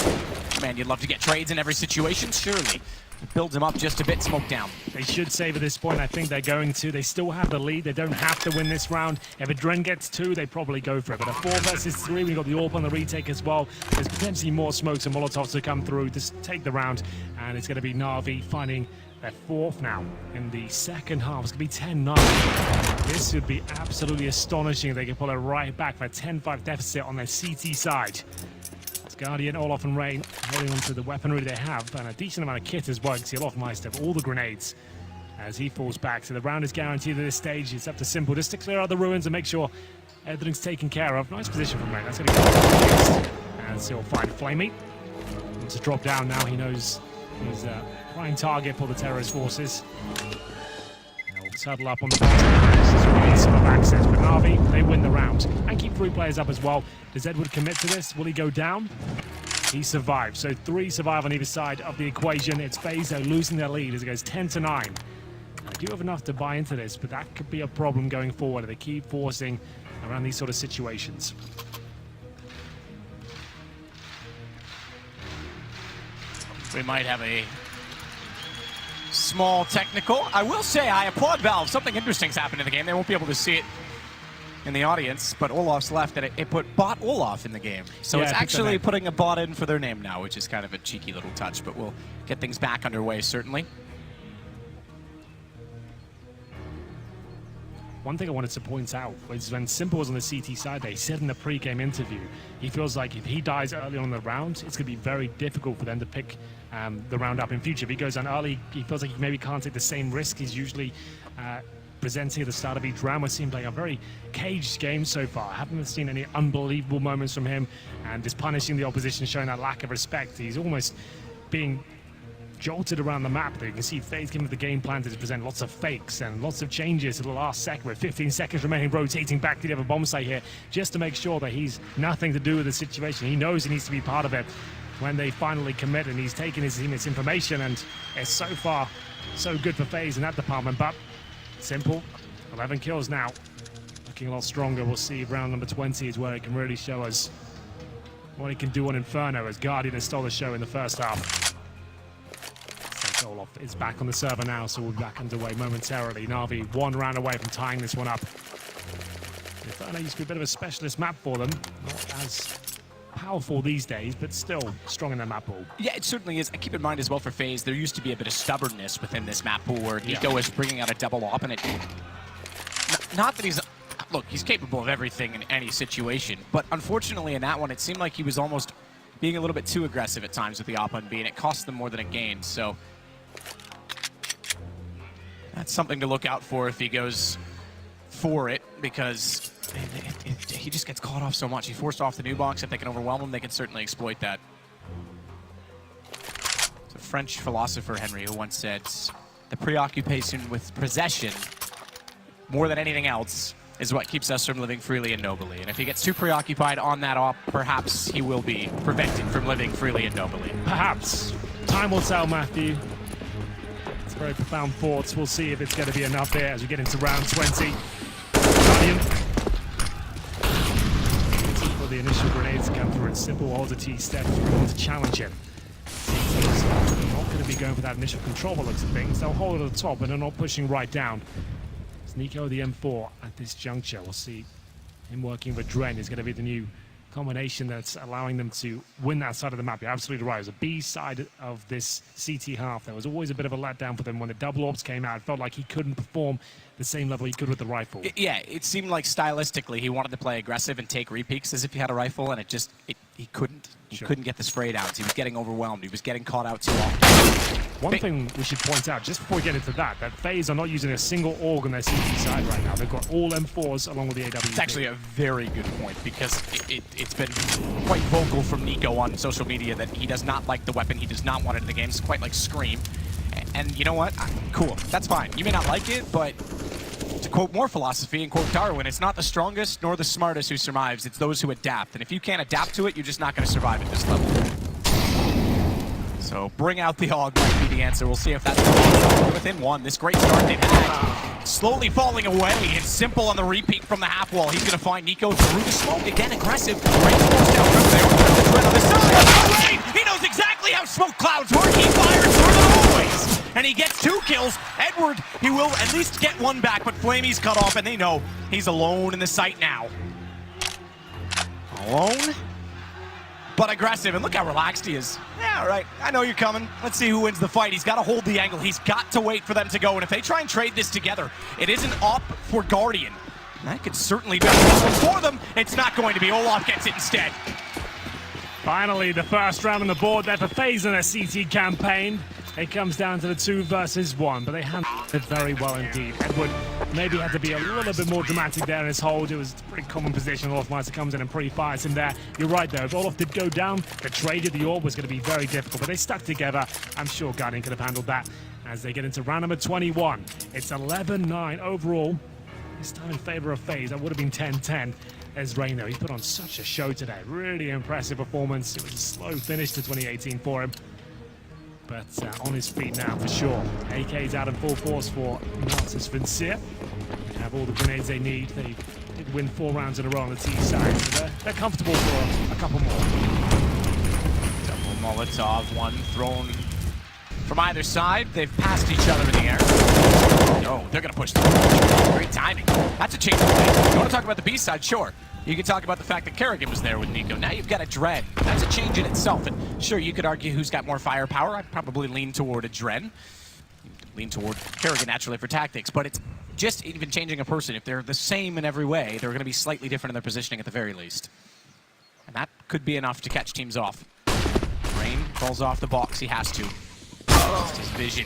Man, you'd love to get trades in every situation, surely. It builds him up just a bit, smoke down. They should save at this point. I think they're going to. They still have the lead. They don't have to win this round. If a Dren gets 2, they probably go for it. But a 4 versus 3, we've got the AWP on the retake as well. There's potentially more smokes and Molotovs to come through to take the round. And it's going to be Na'Vi finding their 4th now in the second half. It's going to be 10-9. This would be absolutely astonishing if they can pull it right back for a 10-5 deficit on their CT side. Guardian, Olaf and Rain holding on to the weaponry they have, and a decent amount of kit as well. You can see Olaf Meister with all the grenades as he falls back. So the round is guaranteed at this stage. It's up to Simple just to clear out the ruins and make sure everything's taken care of. Nice position from Rain. That's going to go and still find Flamey. Wants to drop down now. He knows he's a prime target for the terrorist forces. Huddle up on the bottom. Need some access, but Na'Vi, they win the round and keep 3 players up as well. Does Edward commit to this? Will he go down? He survives. So 3 survive on either side of the equation. It's FaZe losing their lead as it goes 10-9. I do have enough to buy into this, but that could be a problem going forward. They keep forcing around these sort of situations. We might have a small technical. I will say I applaud Valve. Something interesting's happened in the game. They won't be able to see it in the audience, but Olaf's left, and it put bot Olaf in the game. So yeah, it's actually putting a bot in for their name now, which is kind of a cheeky little touch, but we'll get things back underway, certainly. One thing I wanted to point out was when Simple was on the CT side, they said in the pre-game interview, he feels like if he dies early on in the round, it's going to be very difficult for them to pick the round up in future. If he goes down early, he feels like he maybe can't take the same risk he's usually presenting at the start of each round, which seems like a very caged game so far. I haven't seen any unbelievable moments from him, and just punishing the opposition, showing that lack of respect. He's almost being jolted around the map. You can see FaZe giving the game plan to present lots of fakes and lots of changes to the last second with 15 seconds remaining, rotating back to the other bomb site here just to make sure that he's nothing to do with the situation. He knows he needs to be part of it when they finally commit, and he's taking his teammates' information, and it's so far so good for FaZe in that department. But Simple, 11 kills now. looking a lot stronger. We'll see if round number 20 is where it can really show us what he can do on Inferno, as Guardian has stole the show in the first half. So Olof is back on the server now, so we'll be back underway momentarily. Na'Vi 1 round away from tying this one up. Inferno used to be a bit of a specialist map for them. Not as powerful these days, but still strong in their map pool. Yeah, it certainly is. And keep in mind as well for FaZe, there used to be a bit of stubbornness within this map pool where Nico is bringing out a double op, and it... Not that he's... Look, he's capable of everything in any situation, but unfortunately in that one, it seemed like he was almost being a little bit too aggressive at times with the op on B, and it cost them more than it gained, so... That's something to look out for if he goes for it, because he just gets caught off so much. He forced off the new box. If they can overwhelm him, they can certainly exploit that. It's a French philosopher, Henry, who once said, the preoccupation with possession, more than anything else, is what keeps us from living freely and nobly. And if he gets too preoccupied on that op, perhaps he will be prevented from living freely and nobly. Perhaps. Time will tell, Matthew. It's very profound thoughts. We'll see if it's going to be enough here as we get into round 20. Guardian. For the initial grenades to come through, and Simple holds a T-step through to challenge him. He's not going to be going for that initial control by looks of things. They'll hold it at the top, but they're not pushing right down. It's Nico the M4 at this juncture. We'll see him working with Dren is going to be the new combination that's allowing them to win that side of the map. You're absolutely right. It was a B side of this CT half. There was always a bit of a letdown for them when the double orbs came out. It felt like he couldn't perform the same level he could with the rifle. Yeah, it seemed like stylistically he wanted to play aggressive and take repeats as if he had a rifle, and he couldn't. He couldn't get the spray downs. He was getting overwhelmed. He was getting caught out too often. One thing we should point out, just before we get into that FaZe are not using a single AUG on their CT side right now. They've got all M4s along with the AW. It's actually a very good point, because it's been quite vocal from Nico on social media that he does not like the weapon. He does not want it in the game. It's quite like Scream. And you know what? Cool. That's fine. You may not like it, but to quote more philosophy and quote Darwin, it's not the strongest nor the smartest who survives. It's those who adapt. And if you can't adapt to it, you're just not going to survive at this level. So bring out the AUG might be the answer. We'll see if that's within one. This great start they've had. Slowly falling away. It's Simple on the repeat from the half wall. He's going to find Nico through the smoke. Again, aggressive. Range force down from there. On the side. He knows exactly how smoke clouds work. He fires through them always. And he gets 2 kills. Edward, he will at least get 1 back, but Flamey's cut off, and they know he's alone in the site now. Alone, but aggressive, and look how relaxed he is. Yeah, all right, I know you're coming. Let's see who wins the fight. He's got to hold the angle. He's got to wait for them to go, and if they try and trade this together, it is an op for Guardian. That could certainly be a problem for them. It's not going to be. Olof gets it instead. Finally, the first round on the board there for FaZe in their CT campaign. It comes down to the 2 versus 1, but they handled it very well indeed. Edward maybe had to be a little bit more dramatic there in his hold. It was a pretty common position. Olofmeister comes in and pre-fires him there. You're right, though. If Olof did go down, the trade of the orb was going to be very difficult, but they stuck together. I'm sure Guardian could have handled that as they get into round number 21. It's 11-9 overall. This time in favor of FaZe. That would have been 10-10. As Rain, though, he put on such a show today. Really impressive performance. It was a slow finish to 2018 for him. But on his feet now for sure. AK's out in full force for Natus Vincere. They have all the grenades they need. They did win 4 rounds in a row on the T side, so they're comfortable for a couple more. Double Molotov, one thrown from either side. They've passed each other in the air. No, they're going to push through. Great timing. That's a change of play. You want to talk about the B side? Sure. You can talk about the fact that Kerrigan was there with Nico. Now you've got a Dren. That's a change in itself. And sure, you could argue who's got more firepower. I'd probably lean toward a Dren. Lean toward Kerrigan naturally for tactics. But it's just even changing a person. If they're the same in every way, they're going to be slightly different in their positioning at the very least. And that could be enough to catch teams off. Rain falls off the box. He has to. Just his vision.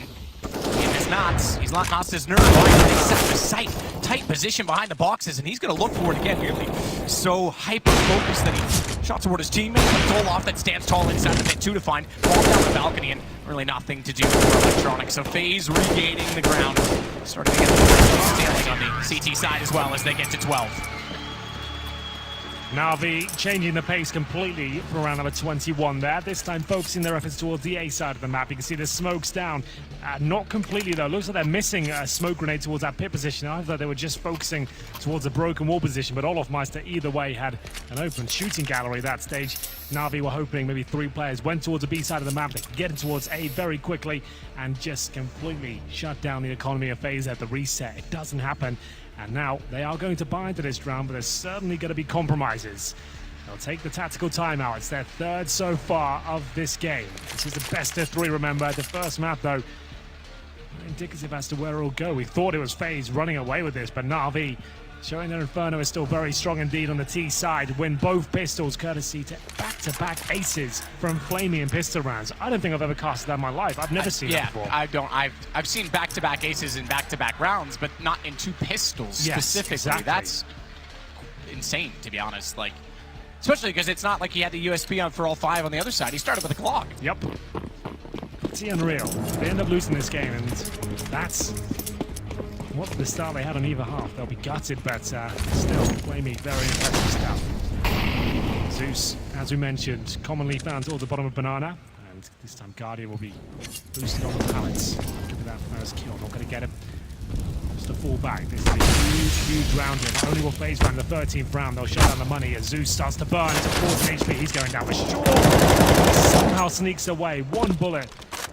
He's not Nas's nerve. They set the sight. Tight position behind the boxes, and he's going to look for it again. Really so hyper-focused that he shot toward his teammate. Olof that stands tall inside the pit, 2 to find. Ball down the balcony, and really nothing to do for Electronic. So FaZe regaining the ground. Starting to get the standing on the CT side as well as they get to 12. Na'Vi changing the pace completely for round number 21 there. This time focusing their efforts towards the A side of the map. You can see the smokes down. Not completely though. Looks like they're missing a smoke grenade towards that pit position. I thought they were just focusing towards a broken wall position, but Olofmeister either way had an open shooting gallery at that stage. Na'Vi were hoping maybe 3 players went towards the B side of the map. They could get towards A very quickly and just completely shut down the economy of FaZe at the reset. It doesn't happen. And now they are going to buy into this round, but there's certainly going to be compromises. They'll take the tactical timeout. It's their 3rd so far of this game. This is the best of 3, remember. The first map, though, indicative as to where it'll go. We thought it was FaZe running away with this, but Na'Vi showing their Inferno is still very strong indeed on the T side. Win both pistols, courtesy to back-to-back aces from Flamey and pistol rounds. I don't think I've ever casted that in my life. I've never seen that before. I've seen back-to-back aces in back-to-back rounds, but not in 2 pistols specifically. Exactly. That's insane, to be honest. Like, especially because it's not like he had the USB on for all 5 on the other side. He started with a Glock. Yep. It's unreal. They end up losing this game, and that's what the start they had on either half. They'll be gutted, but still, Flamey, very impressive stuff. Zeus, as we mentioned, commonly found towards the bottom of Banana, and this time Guardian will be boosted on the pallets. Give it that first kill, not going to get him. Just a fall back. This is a huge round here. Not only will FaZe round the 13th round, they'll shut down the money as Zeus starts to burn. It's a 14 HP. He's going down for sure. Somehow sneaks away. 1 bullet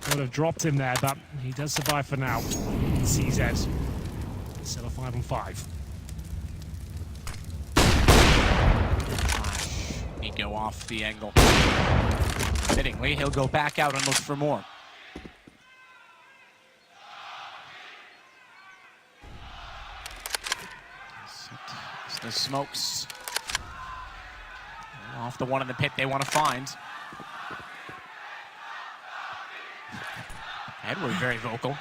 would have dropped him there, but he does survive for now. CZ. Still a 5 on 5. Nico off the angle. Fittingly, he'll go back out and look for more. It's the smokes. Off the one in the pit they want to find. Edward very vocal.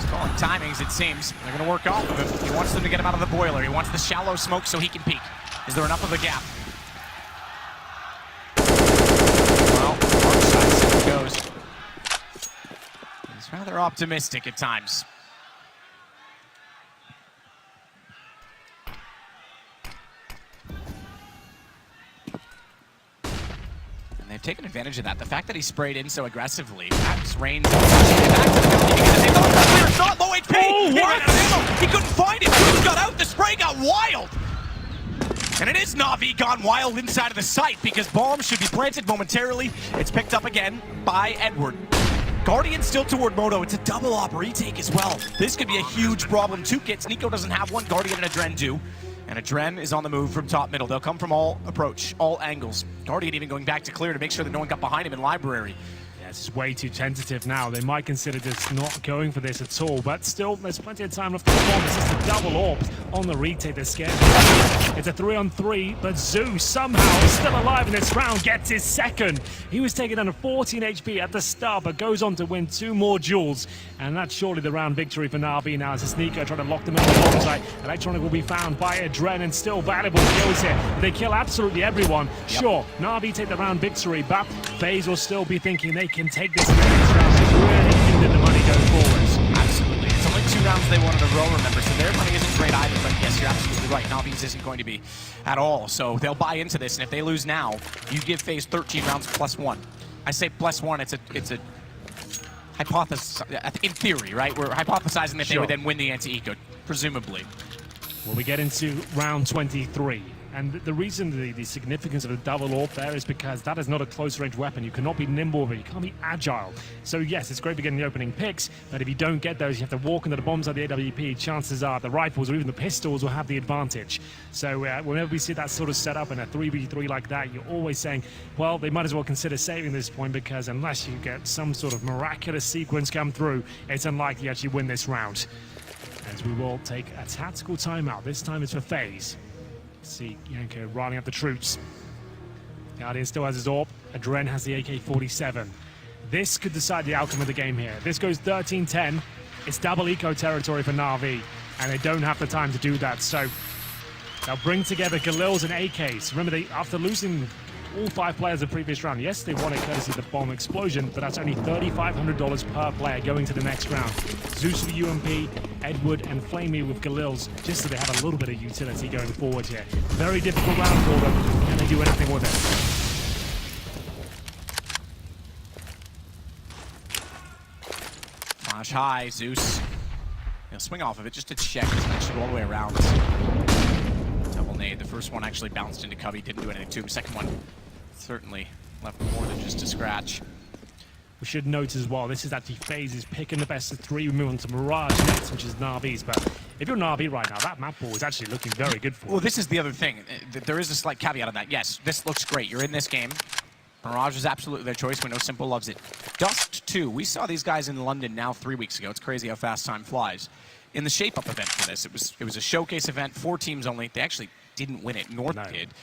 Calling timings, it seems. They're going to work off of him. He wants them to get him out of the boiler. He wants the shallow smoke so he can peek. Is there enough of a gap? Well, one side goes. He's rather optimistic at times. They've taken advantage of that. The fact that he sprayed in so aggressively, that's range. Back to the building because they thought that was not low HP. Oh, He couldn't find it. He got out. The spray got wild. And it is Na'Vi gone wild inside of the site because bombs should be planted momentarily. It's picked up again by Edward. Guardian still toward Moto. It's a double op retake as well. This could be a huge problem. 2 kits. Nico doesn't have one. Guardian and Adren do. And Adren is on the move from top middle. They'll come from all approach, all angles. Guardian even going back to clear to make sure that no one got behind him in library. Yeah, it's just way too tentative now. They might consider just not going for this at all, but still, there's plenty of time left to perform. This is the double AWP on the retake. They're scared. It's a 3-on-3, but Zeus somehow is still alive in this round, gets his 2nd. He was taken down to 14 HP at the start, but goes on to win 2 more duels. And that's surely the round victory for Na'Vi now as Sneaker trying to lock them in the bomb site. Electronic will be found by Adren and still valuable kills here. They kill absolutely everyone. Yep. Sure, Na'Vi take the round victory, but FaZe will still be thinking they can take this in the next round. They really needed the money going forwards. Absolutely. It's only 2 rounds they won in a row, remember, so their money isn't great either, but yes, you're absolutely right. Na'Vi's isn't going to be at all, so they'll buy into this, and if they lose now, you give FaZe 13 rounds +1. I say +1, it's a hypothesis, in theory, right? We're hypothesizing that they would then win the anti-eco, presumably. Well, we get into round 23. And the reason the significance of the double AWP there is because that is not a close-range weapon. You cannot be nimble with it. You can't be agile. So yes, it's great for getting the opening picks, but if you don't get those, you have to walk into the bombs of the AWP. Chances are the rifles or even the pistols will have the advantage. So whenever we see that sort of setup in a 3v3 like that, you're always saying, well, they might as well consider saving this point because unless you get some sort of miraculous sequence come through, it's unlikely you actually win this round. As we will take a tactical timeout. This time it's for FaZe. See Yanko riling up the troops. Guardian still has his AWP. Adren has the AK-47. This could decide the outcome of the game here. If this goes 13-10, it's double eco territory for Na'Vi, and they don't have the time to do that. So they'll bring together Galils and AKs. Remember, after losing all 5 players of the previous round, yes, they won it courtesy of the bomb explosion, but that's only $3,500 per player going to the next round. Zeus for the UMP, Edward and Flamey with Galil's, just so they have a little bit of utility going forward here. Very difficult round for them. Can they do anything with it? Flash high, Zeus. He'll swing off of it just to check. Doesn't actually go all the way around. Double nade. The first one actually bounced into Cubby, didn't do anything to him. Second one certainly left more than just a scratch. We should note as well, this is actually FaZe's pick in the best of 3. We move on to Mirage next, which is Na'Vi's. But if you're Na'Vi right now, that map ball is actually looking very good for you. Well, this is the other thing. There is a slight caveat on that. Yes, this looks great. You're in this game. Mirage is absolutely their choice. We know Simple loves it. Dust, too. We saw these guys in London now 3 weeks ago. It's crazy how fast time flies. In the shape-up event for this, it was a showcase event, 4 teams only. They actually didn't win it. North did.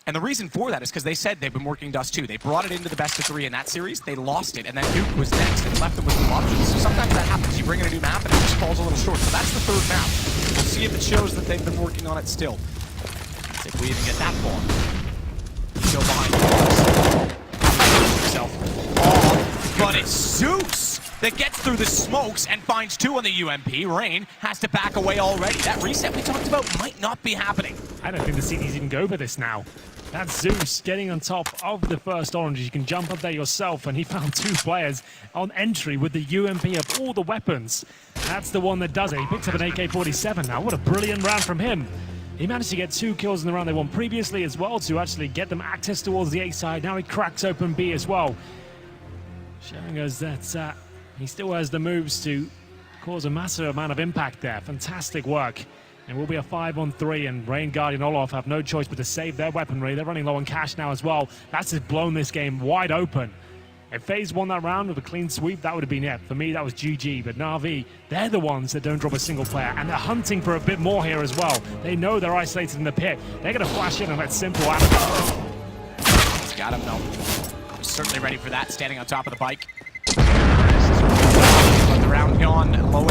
And the reason for that is because they said they've been working Dust too. They brought it into the best of 3 in that series. They lost it, and then Nuke was next and left them with some options. So sometimes that happens. You bring in a new map, and it just falls a little short. So that's the 3rd map. We'll see if it shows that they've been working on it still. Let's see if we even get that far. Still behind himself. Oh, but it's Zeus that gets through the smokes and finds 2 on the UMP. Rain has to back away already. That reset we talked about might not be happening. I don't think the CDs even go for this now. That's Zeus getting on top of the first orange. You can jump up there yourself, and he found 2 players on entry with the UMP of all the weapons. That's the one that does it. He picks up an AK-47 now. What a brilliant round from him. He managed to get 2 kills in the round they won previously as well to actually get them access towards the A side. Now he cracks open B as well, showing us that he still has the moves to cause a massive amount of impact there. Fantastic work. It will be a 5-on-3, and Rain, Guardian, Olof have no choice but to save their weaponry. They're running low on cash now as well. That's just blown this game wide open. If FaZe won that round with a clean sweep, that would have been it. For me, that was GG. But Na'Vi, they're the ones that don't drop a single player, and they're hunting for a bit more here as well. They know they're isolated in the pit. They're going to flash in and let Simple out. He's got him, though. Certainly ready for that, standing on top of the bike. The round gone low.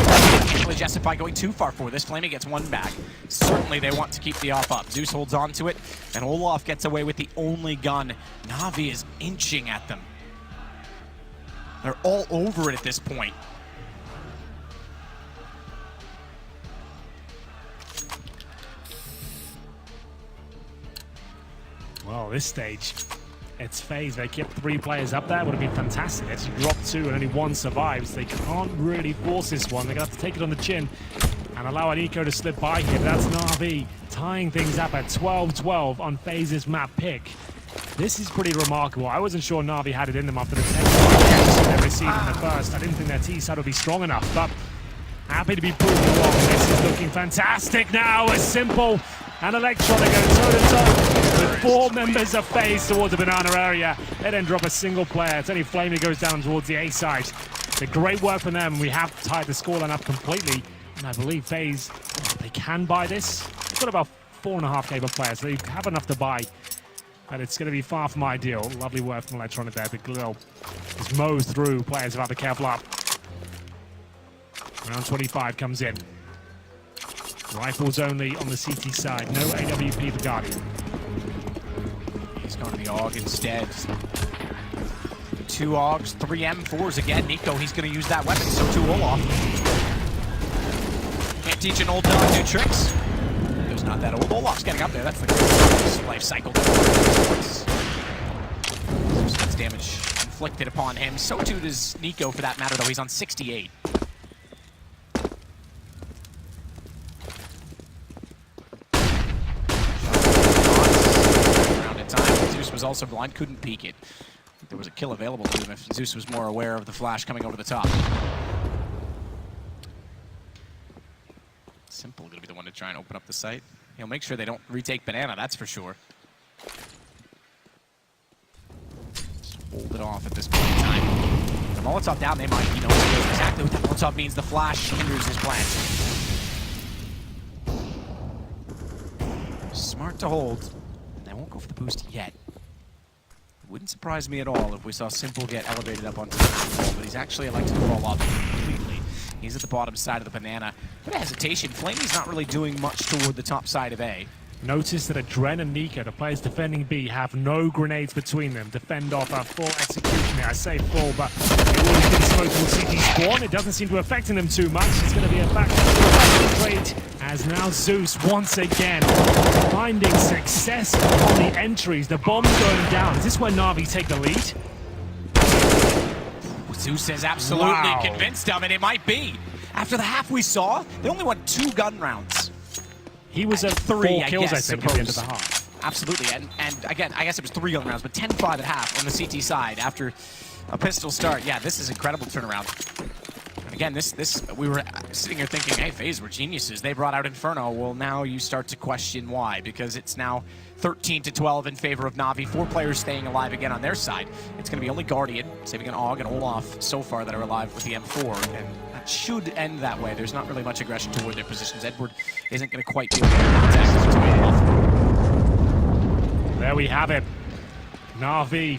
Justify going too far for this. Flamey gets 1 back. Certainly they want to keep the off up. Zeus holds on to it, and Olaf gets away with the only gun. Na'Vi is inching at them. They're all over it at this point. Well, this stage, it's FaZe. They kept 3 players up there. Would have been fantastic. They actually dropped 2 and only 1 survives. They can't really force this one. They're going to have to take it on the chin and allow an eco to slip by here. That's Na'Vi tying things up at 12-12 on FaZe's map pick. This is pretty remarkable. I wasn't sure Na'Vi had it in them after the 10 they received in the first. I didn't think their T-side would be strong enough, but happy to be proven wrong. This is looking fantastic now as Simple and Electron are going toe-to-toe with 4 members of FaZe towards the banana area. They don't drop a single player. It's only Flamey goes down towards the A side. It's a great work from them. We have tied the scoreline up completely, and I believe FaZe, they can buy this. They've got about 4.5k per player, so they have enough to buy. But it's going to be far from ideal. Lovely work from Electronic there. The Glil just mows through players who have to careful up. Round 25 comes in. Rifles only on the CT side. No AWP for Guardian. He's going to the AUG instead. 2 AUGs, 3 M4s again. Nico, he's going to use that weapon, so too Olaf. Can't teach an old dog new tricks. There's not that old. Olaf's getting up there. That's the life cycle. There's damage inflicted upon him. So too does Nico, for that matter, though. He's on 68. Around in time. Zeus was also blind. Couldn't peek it. There was a kill available to him if Zeus was more aware of the flash coming over the top. Simple going to be the one to try and open up the site. He'll make sure they don't retake banana, that's for sure. Just hold it off at this point in time. The Molotov down, they might, he knows exactly what that Molotov means. The flash hinders his plan. Smart to hold. They won't go for the boost yet. It wouldn't surprise me at all if we saw Simple get elevated up onto the wall, but he's actually elected to fall off completely. He's at the bottom side of the banana. Bit of hesitation. Flamey's not really doing much toward the top side of A. Notice that Adren and Nico, the players defending B, have no grenades between them. Defend off a full execution here. I say full, but it will have been smoke towards CT spawn. It doesn't seem to be affecting them too much. It's going to be a back trade as now Zeus once again finding success on the entries. The bomb's going down. Is this where Na'Vi take the lead? Zeus is absolutely convinced of it. It might be. After the half we saw, they only won 2 gun rounds. He was at 4 kills, I think, at the end of the half. Absolutely, and again, I guess it was 3 gun rounds, but 10-5 at half on the CT side after a pistol start. Yeah, this is incredible turnaround. And again, we were sitting here thinking, hey, FaZe were geniuses. They brought out Inferno. Well, now you start to question why, because it's now 13-12 in favor of Na'Vi. 4 players staying alive again on their side. It's going to be only Guardian, saving an AUG and Olaf so far that are alive with the M4, and that should end that way. There's not really much aggression toward their positions. Edward isn't going to quite be able to contact to Olaf. There we have it. Na'Vi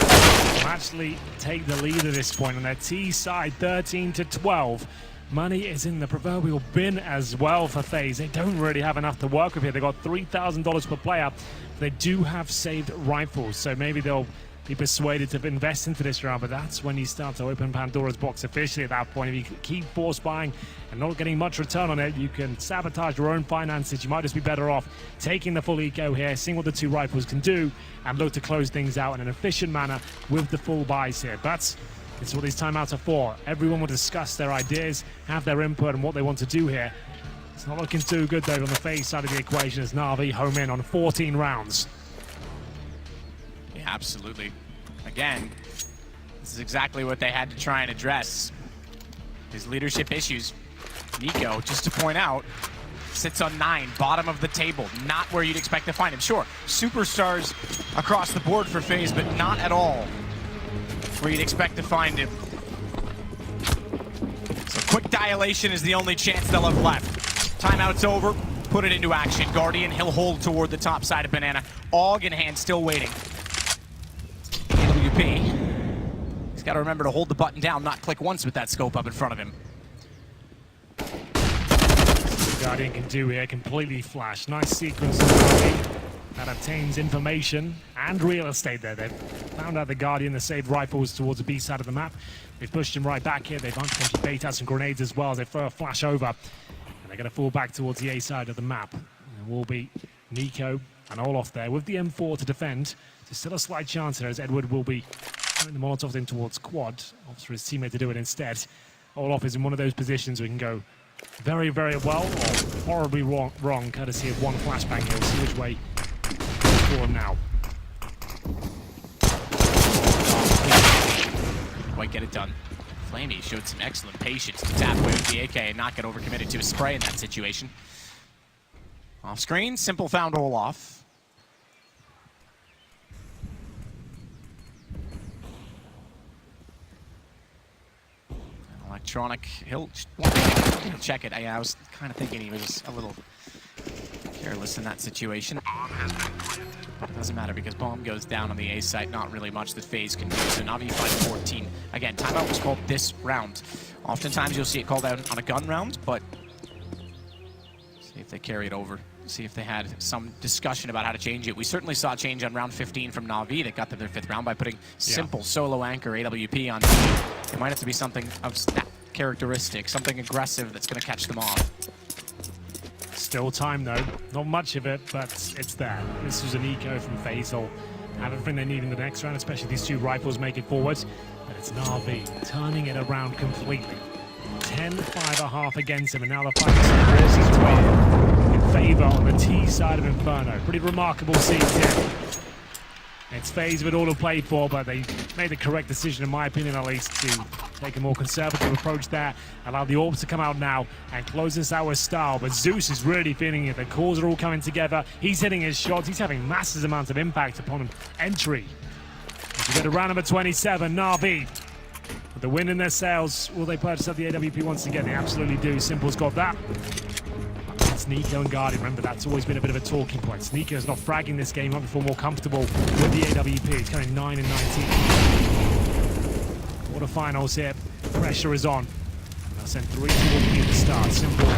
actually take the lead at this point on their T side, 13-12. Money is in the proverbial bin as well for FaZe. They don't really have enough to work with here. They got $3,000 per player. They do have saved rifles, so maybe they'll be persuaded to invest into this round, but that's when you start to open Pandora's box officially at that point. If you keep force buying and not getting much return on it, you can sabotage your own finances. You might just be better off taking the full eco here, seeing what the 2 rifles can do, and look to close things out in an efficient manner with the full buys here. But it's what these timeouts are for. Everyone will discuss their ideas, have their input and what they want to do here. It's not looking too good though on the FaZe side of the equation as Na'Vi home in on 14 rounds. Yeah, absolutely. Again, this is exactly what they had to try and address. His leadership issues. Nico, just to point out, sits on 9, bottom of the table. Not where you'd expect to find him. Sure, superstars across the board for FaZe, but not at all where you'd expect to find him. So quick dilation is the only chance they'll have left. Timeout's over, put it into action. Guardian, he'll hold toward the top side of Banana. AUG in hand, still waiting. AWP, he's got to remember to hold the button down, not click once with that scope up in front of him. Guardian can do here, completely flash. Nice sequence that obtains information and real estate there. They've found out the Guardian, the saved rifles towards the B side of the map. They've pushed him right back here. They've potentially bait out some grenades as well as they throw a flash over. And they're going to fall back towards the A side of the map. And it will be Nico and Olaf there with the M4 to defend. There's still a slight chance here as Edward will be throwing the Molotov in towards quad. Opts for his teammate to do it instead. Olaf is in one of those positions where he can go very, very well or horribly wrong courtesy of one flashbang here. We'll see which way for him now. Quite get it done. Flamey showed some excellent patience to tap away with the AK and not get overcommitted to a spray in that situation. Off screen, Simple found Olaf. Electronic, he'll check it. I was kind of thinking he was a little careless in that situation. But it doesn't matter because bomb goes down on the A site. Not really much that FaZe can do. So Na'Vi fight 14. Again, timeout was called this round. Oftentimes you'll see it called out on a gun round, but see if they carry it over. See if they had some discussion about how to change it. We certainly saw a change on round 15 from Na'Vi that got them their 5th round by putting Simple solo anchor AWP on. It might have to be something of that characteristic, something aggressive that's going to catch them off. Still time though, not much of it, but it's there. This is an eco from FaZe. They'll have everything they need in the next round, especially these 2 rifles make it forward. But it's Na'Vi turning it around completely. 10-5.5 against him, and now they're fighting some 12 in favor on the T side of Inferno. Pretty remarkable scenes here. It's FaZe with all to play for, but they made the correct decision, in my opinion at least, to take a more conservative approach there. Allow the orbs to come out now and close this out with style. But Zeus is really feeling it. The cores are all coming together. He's hitting his shots. He's having massive amounts of impact upon entry. As we go to round number 27, Na'Vi. With the wind in their sails, will they purchase up the AWP once again? They absolutely do. Simple's got that. It's Nico and Guardian. Remember, that's always been a bit of a talking point. Nico's not fragging this game up before more comfortable with the AWP. It's coming 9 and 19. Quarterfinals here. Pressure is on. They'll send 3 towards the start. Simple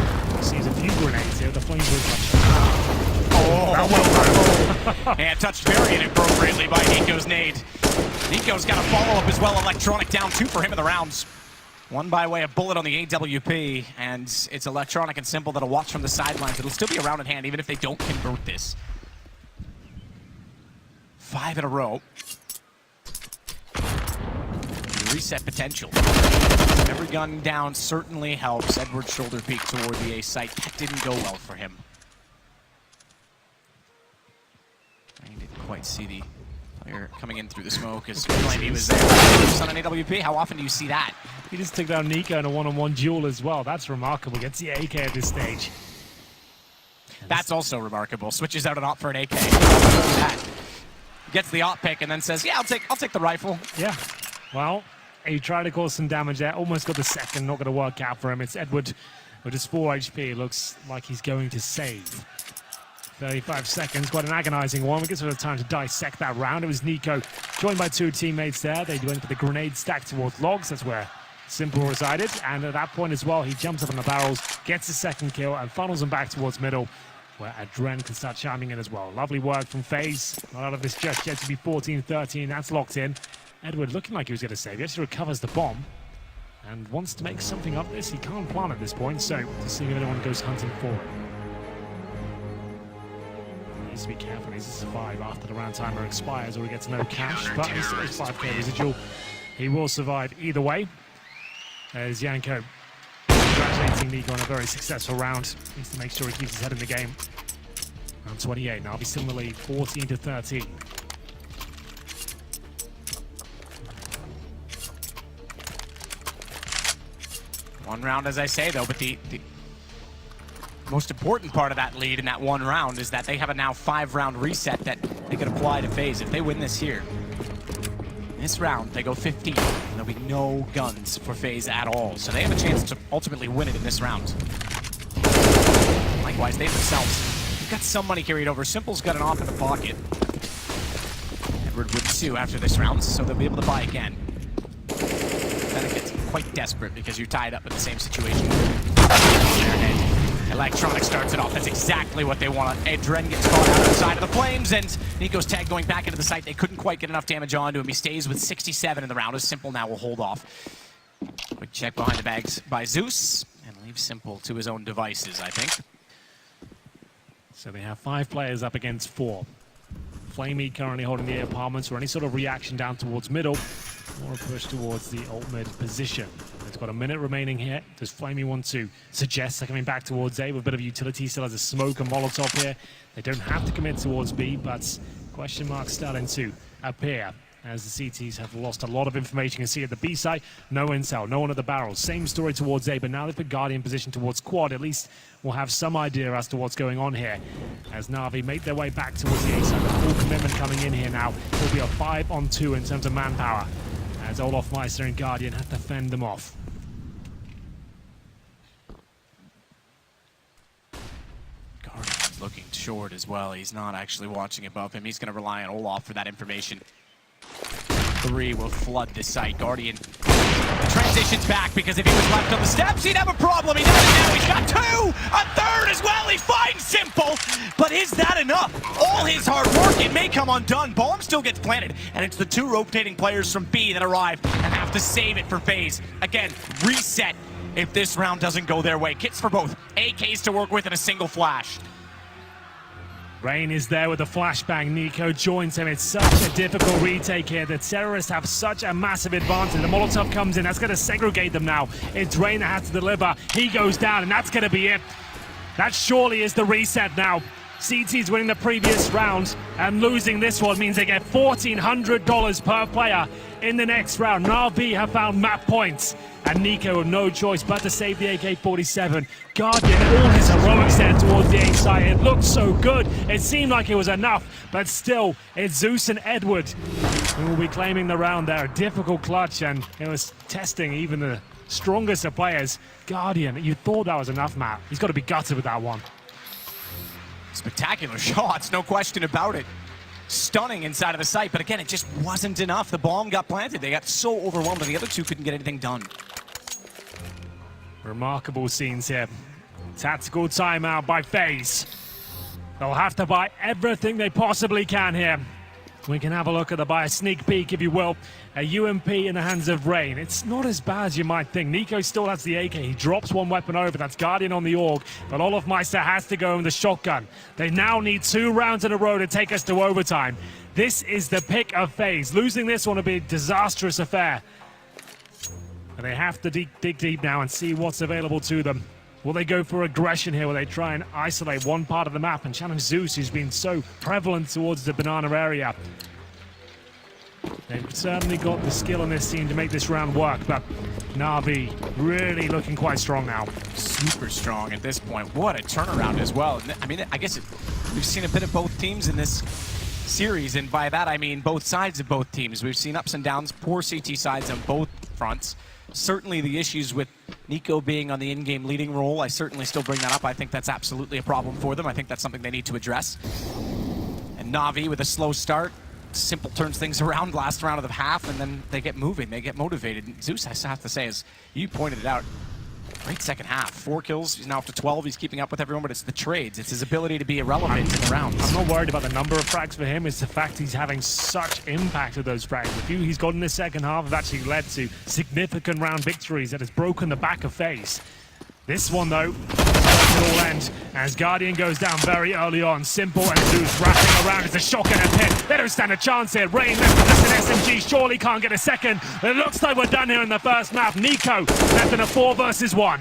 sees a few grenades here. The flames are Oh, And touched very inappropriately by Nico's nade. Nico's got a follow-up as well. Electronic down 2 for him in the rounds. One by way of bullet on the AWP, and it's Electronic and Simple that'll watch from the sidelines. It'll still be a round in hand, even if they don't convert this. 5 in a row. Reset potential. Every gun down certainly helps. Edward's shoulder peek toward the A site. That didn't go well for him. He didn't quite see the player coming in through the smoke as he was there. On an AWP, how often do you see that? He just took down Nico in a one-on-one duel as well. That's remarkable. Gets the AK at this stage. That's also remarkable. Switches out an op for an AK. That. Gets the op pick and then says, "Yeah, I'll take the rifle." Yeah. Well, he tried to cause some damage there. Almost got the second. Not going to work out for him. It's Edward with his 4 HP. Looks like he's going to save. 35 seconds. Quite an agonizing one. We get sort of time to dissect that round. It was Nico joined by 2 teammates there. They went for the grenade stack towards logs. That's where Simple resided. And at that point as well, he jumps up on the barrels, gets his second kill, and funnels them back towards middle, where Adren can start chiming in as well. Lovely work from FaZe. Not out of this just yet to be 14-13. That's locked in. Edward looking like he was going to save. He actually recovers the bomb and wants to make something of this. He can't plant at this point, so to see if anyone goes hunting for it. He needs to be careful. He needs to survive after the round timer expires or he gets no cash, but he still has 5k residual. He will survive either way. As Yanko congratulating Nico on a very successful round. Needs to make sure he keeps his head in the game. Round 28 now. He's still in the lead, 14-13. One round, as I say, though, but the most important part of that lead in that one round is that they have a now 5-round reset that they can apply to FaZe. If they win this here, this round, they go 15. And there'll be no guns for FaZe at all. So they have a chance to ultimately win it in this round. Likewise, they themselves got some money carried over. Simple's got an off in the pocket. Edward with 2 after this round, so they'll be able to buy again. Then it gets quite desperate because you're tied up in the same situation. Electronic starts it off. That's exactly what they want. Adren gets caught out outside of the flames, and Nico's tag going back into the site. They couldn't quite get enough damage onto him. He stays with 67 in the round, as Simple now will hold off. Quick check behind the bags by Zeus, and leaves Simple to his own devices, I think. So they have 5 players up against 4. Flamey currently holding the apartments for any sort of reaction down towards middle, or a push towards the ult mid position. It's got a minute remaining here. Does Flamey want to suggest they're coming back towards A with a bit of utility? Still has a smoke and Molotov here. They don't have to commit towards B, but question marks starting to appear as the CTs have lost a lot of information. You can see at the B site, no intel, no one at the barrels. Same story towards A, but now they've put Guardian position towards Quad. At least we'll have some idea as to what's going on here. As Na'Vi make their way back towards the A site, the full commitment coming in here now. It'll be a 5-on-2 in terms of manpower, as Olaf Meister and Guardian have to fend them off. Guardian's looking short as well. He's not actually watching above him. He's going to rely on Olaf for that information. 3 will flood the site. Guardian transitions back because if he was left on the steps, he'd have a problem. He doesn't now. He's got 2, a third as well. He finds Simple, but is that enough? All his hard work, it may come undone. Bomb still gets planted, and it's the 2 rotating players from B that arrive and have to save it for FaZe. Again, reset if this round doesn't go their way. Kits for both, AKs to work with, and a single flash. Rain is there with the flashbang. Nico joins him. It's such a difficult retake here. The terrorists have such a massive advantage. The Molotov comes in. That's going to segregate them now. It's Rain that has to deliver. He goes down, and that's going to be it. That surely is the reset now. CT's winning the previous round, and losing this one means they get $1,400 per player in the next round. Na'Vi have found map points, and Nico with no choice but to save the AK-47. Guardian, all his heroics there towards the A site. It looked so good. It seemed like it was enough, but still, it's Zeus and Edward who will be claiming the round there. A difficult clutch, and it was testing even the strongest of players. Guardian, you thought that was enough, Matt. He's got to be gutted with that one. Spectacular shots, no question about it. Stunning inside of the site, but again, it just wasn't enough. The bomb got planted. They got so overwhelmed, and the other 2 couldn't get anything done. Remarkable scenes here. Tactical timeout by FaZe. They'll have to buy everything they possibly can here. We can have a look at a sneak peek, if you will. A UMP in the hands of Rain. It's not as bad as you might think. Nico still has the AK. He drops one weapon over. That's Guardian on the AUG. But Olofmeister has to go in the shotgun. They now need 2 rounds in a row to take us to overtime. This is the pick of FaZe. Losing this one will be a disastrous affair. And they have to dig deep now and see what's available to them. Will they go for aggression here? Will they try and isolate one part of the map and challenge Zeus, who's been so prevalent towards the banana area? They've certainly got the skill on this team to make this round work, but Na'Vi really looking quite strong now. Super strong at this point. What a turnaround as well. I mean, I guess we've seen a bit of both teams in this series, and by that I mean both sides of both teams. We've seen ups and downs, poor CT sides on both fronts. Certainly the issues with Nico being on the in-game leading role, I certainly still bring that up. I think that's absolutely a problem for them. I think that's something they need to address. And Na'Vi with a slow start, Simple turns things around last round of the half, and then they get moving, they get motivated. And Zeus, I have to say, as you pointed it out, great second half. 4 kills, he's now up to 12, he's keeping up with everyone, but it's the trades. It's his ability to be irrelevant in the rounds. I'm not worried about the number of frags for him, it's the fact he's having such impact with those frags. The few he's got in the second half have actually led to significant round victories that has broken the back of FaZe. This one, though, it all end as Guardian goes down very early on. Simple and Zeus wrapping around as a shotgun and pit. They don't stand a chance here. Rain left with just an SMG, surely can't get a second. It looks like we're done here in the first map. Nico left in a 4 versus 1.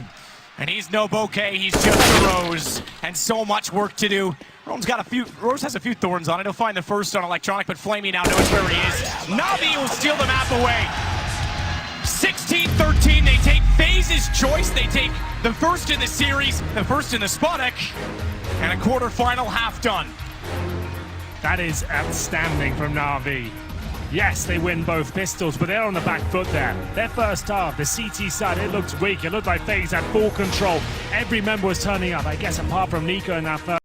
And he's no bouquet, he's just a rose. And so much work to do. Rose has a few thorns on it. He'll find the first on Electronic, but Flamey now knows where he is. Na'Vi will steal the map away. 16-13, they take FaZe's choice. They take the first in the series, the first in the Sputnik, and a quarterfinal half done. That is outstanding from Na'Vi. Yes, they win both pistols, but they're on the back foot there. Their first half, the CT side, it looked weak. It looked like FaZe had full control. Every member was turning up, I guess, apart from Nico in that first.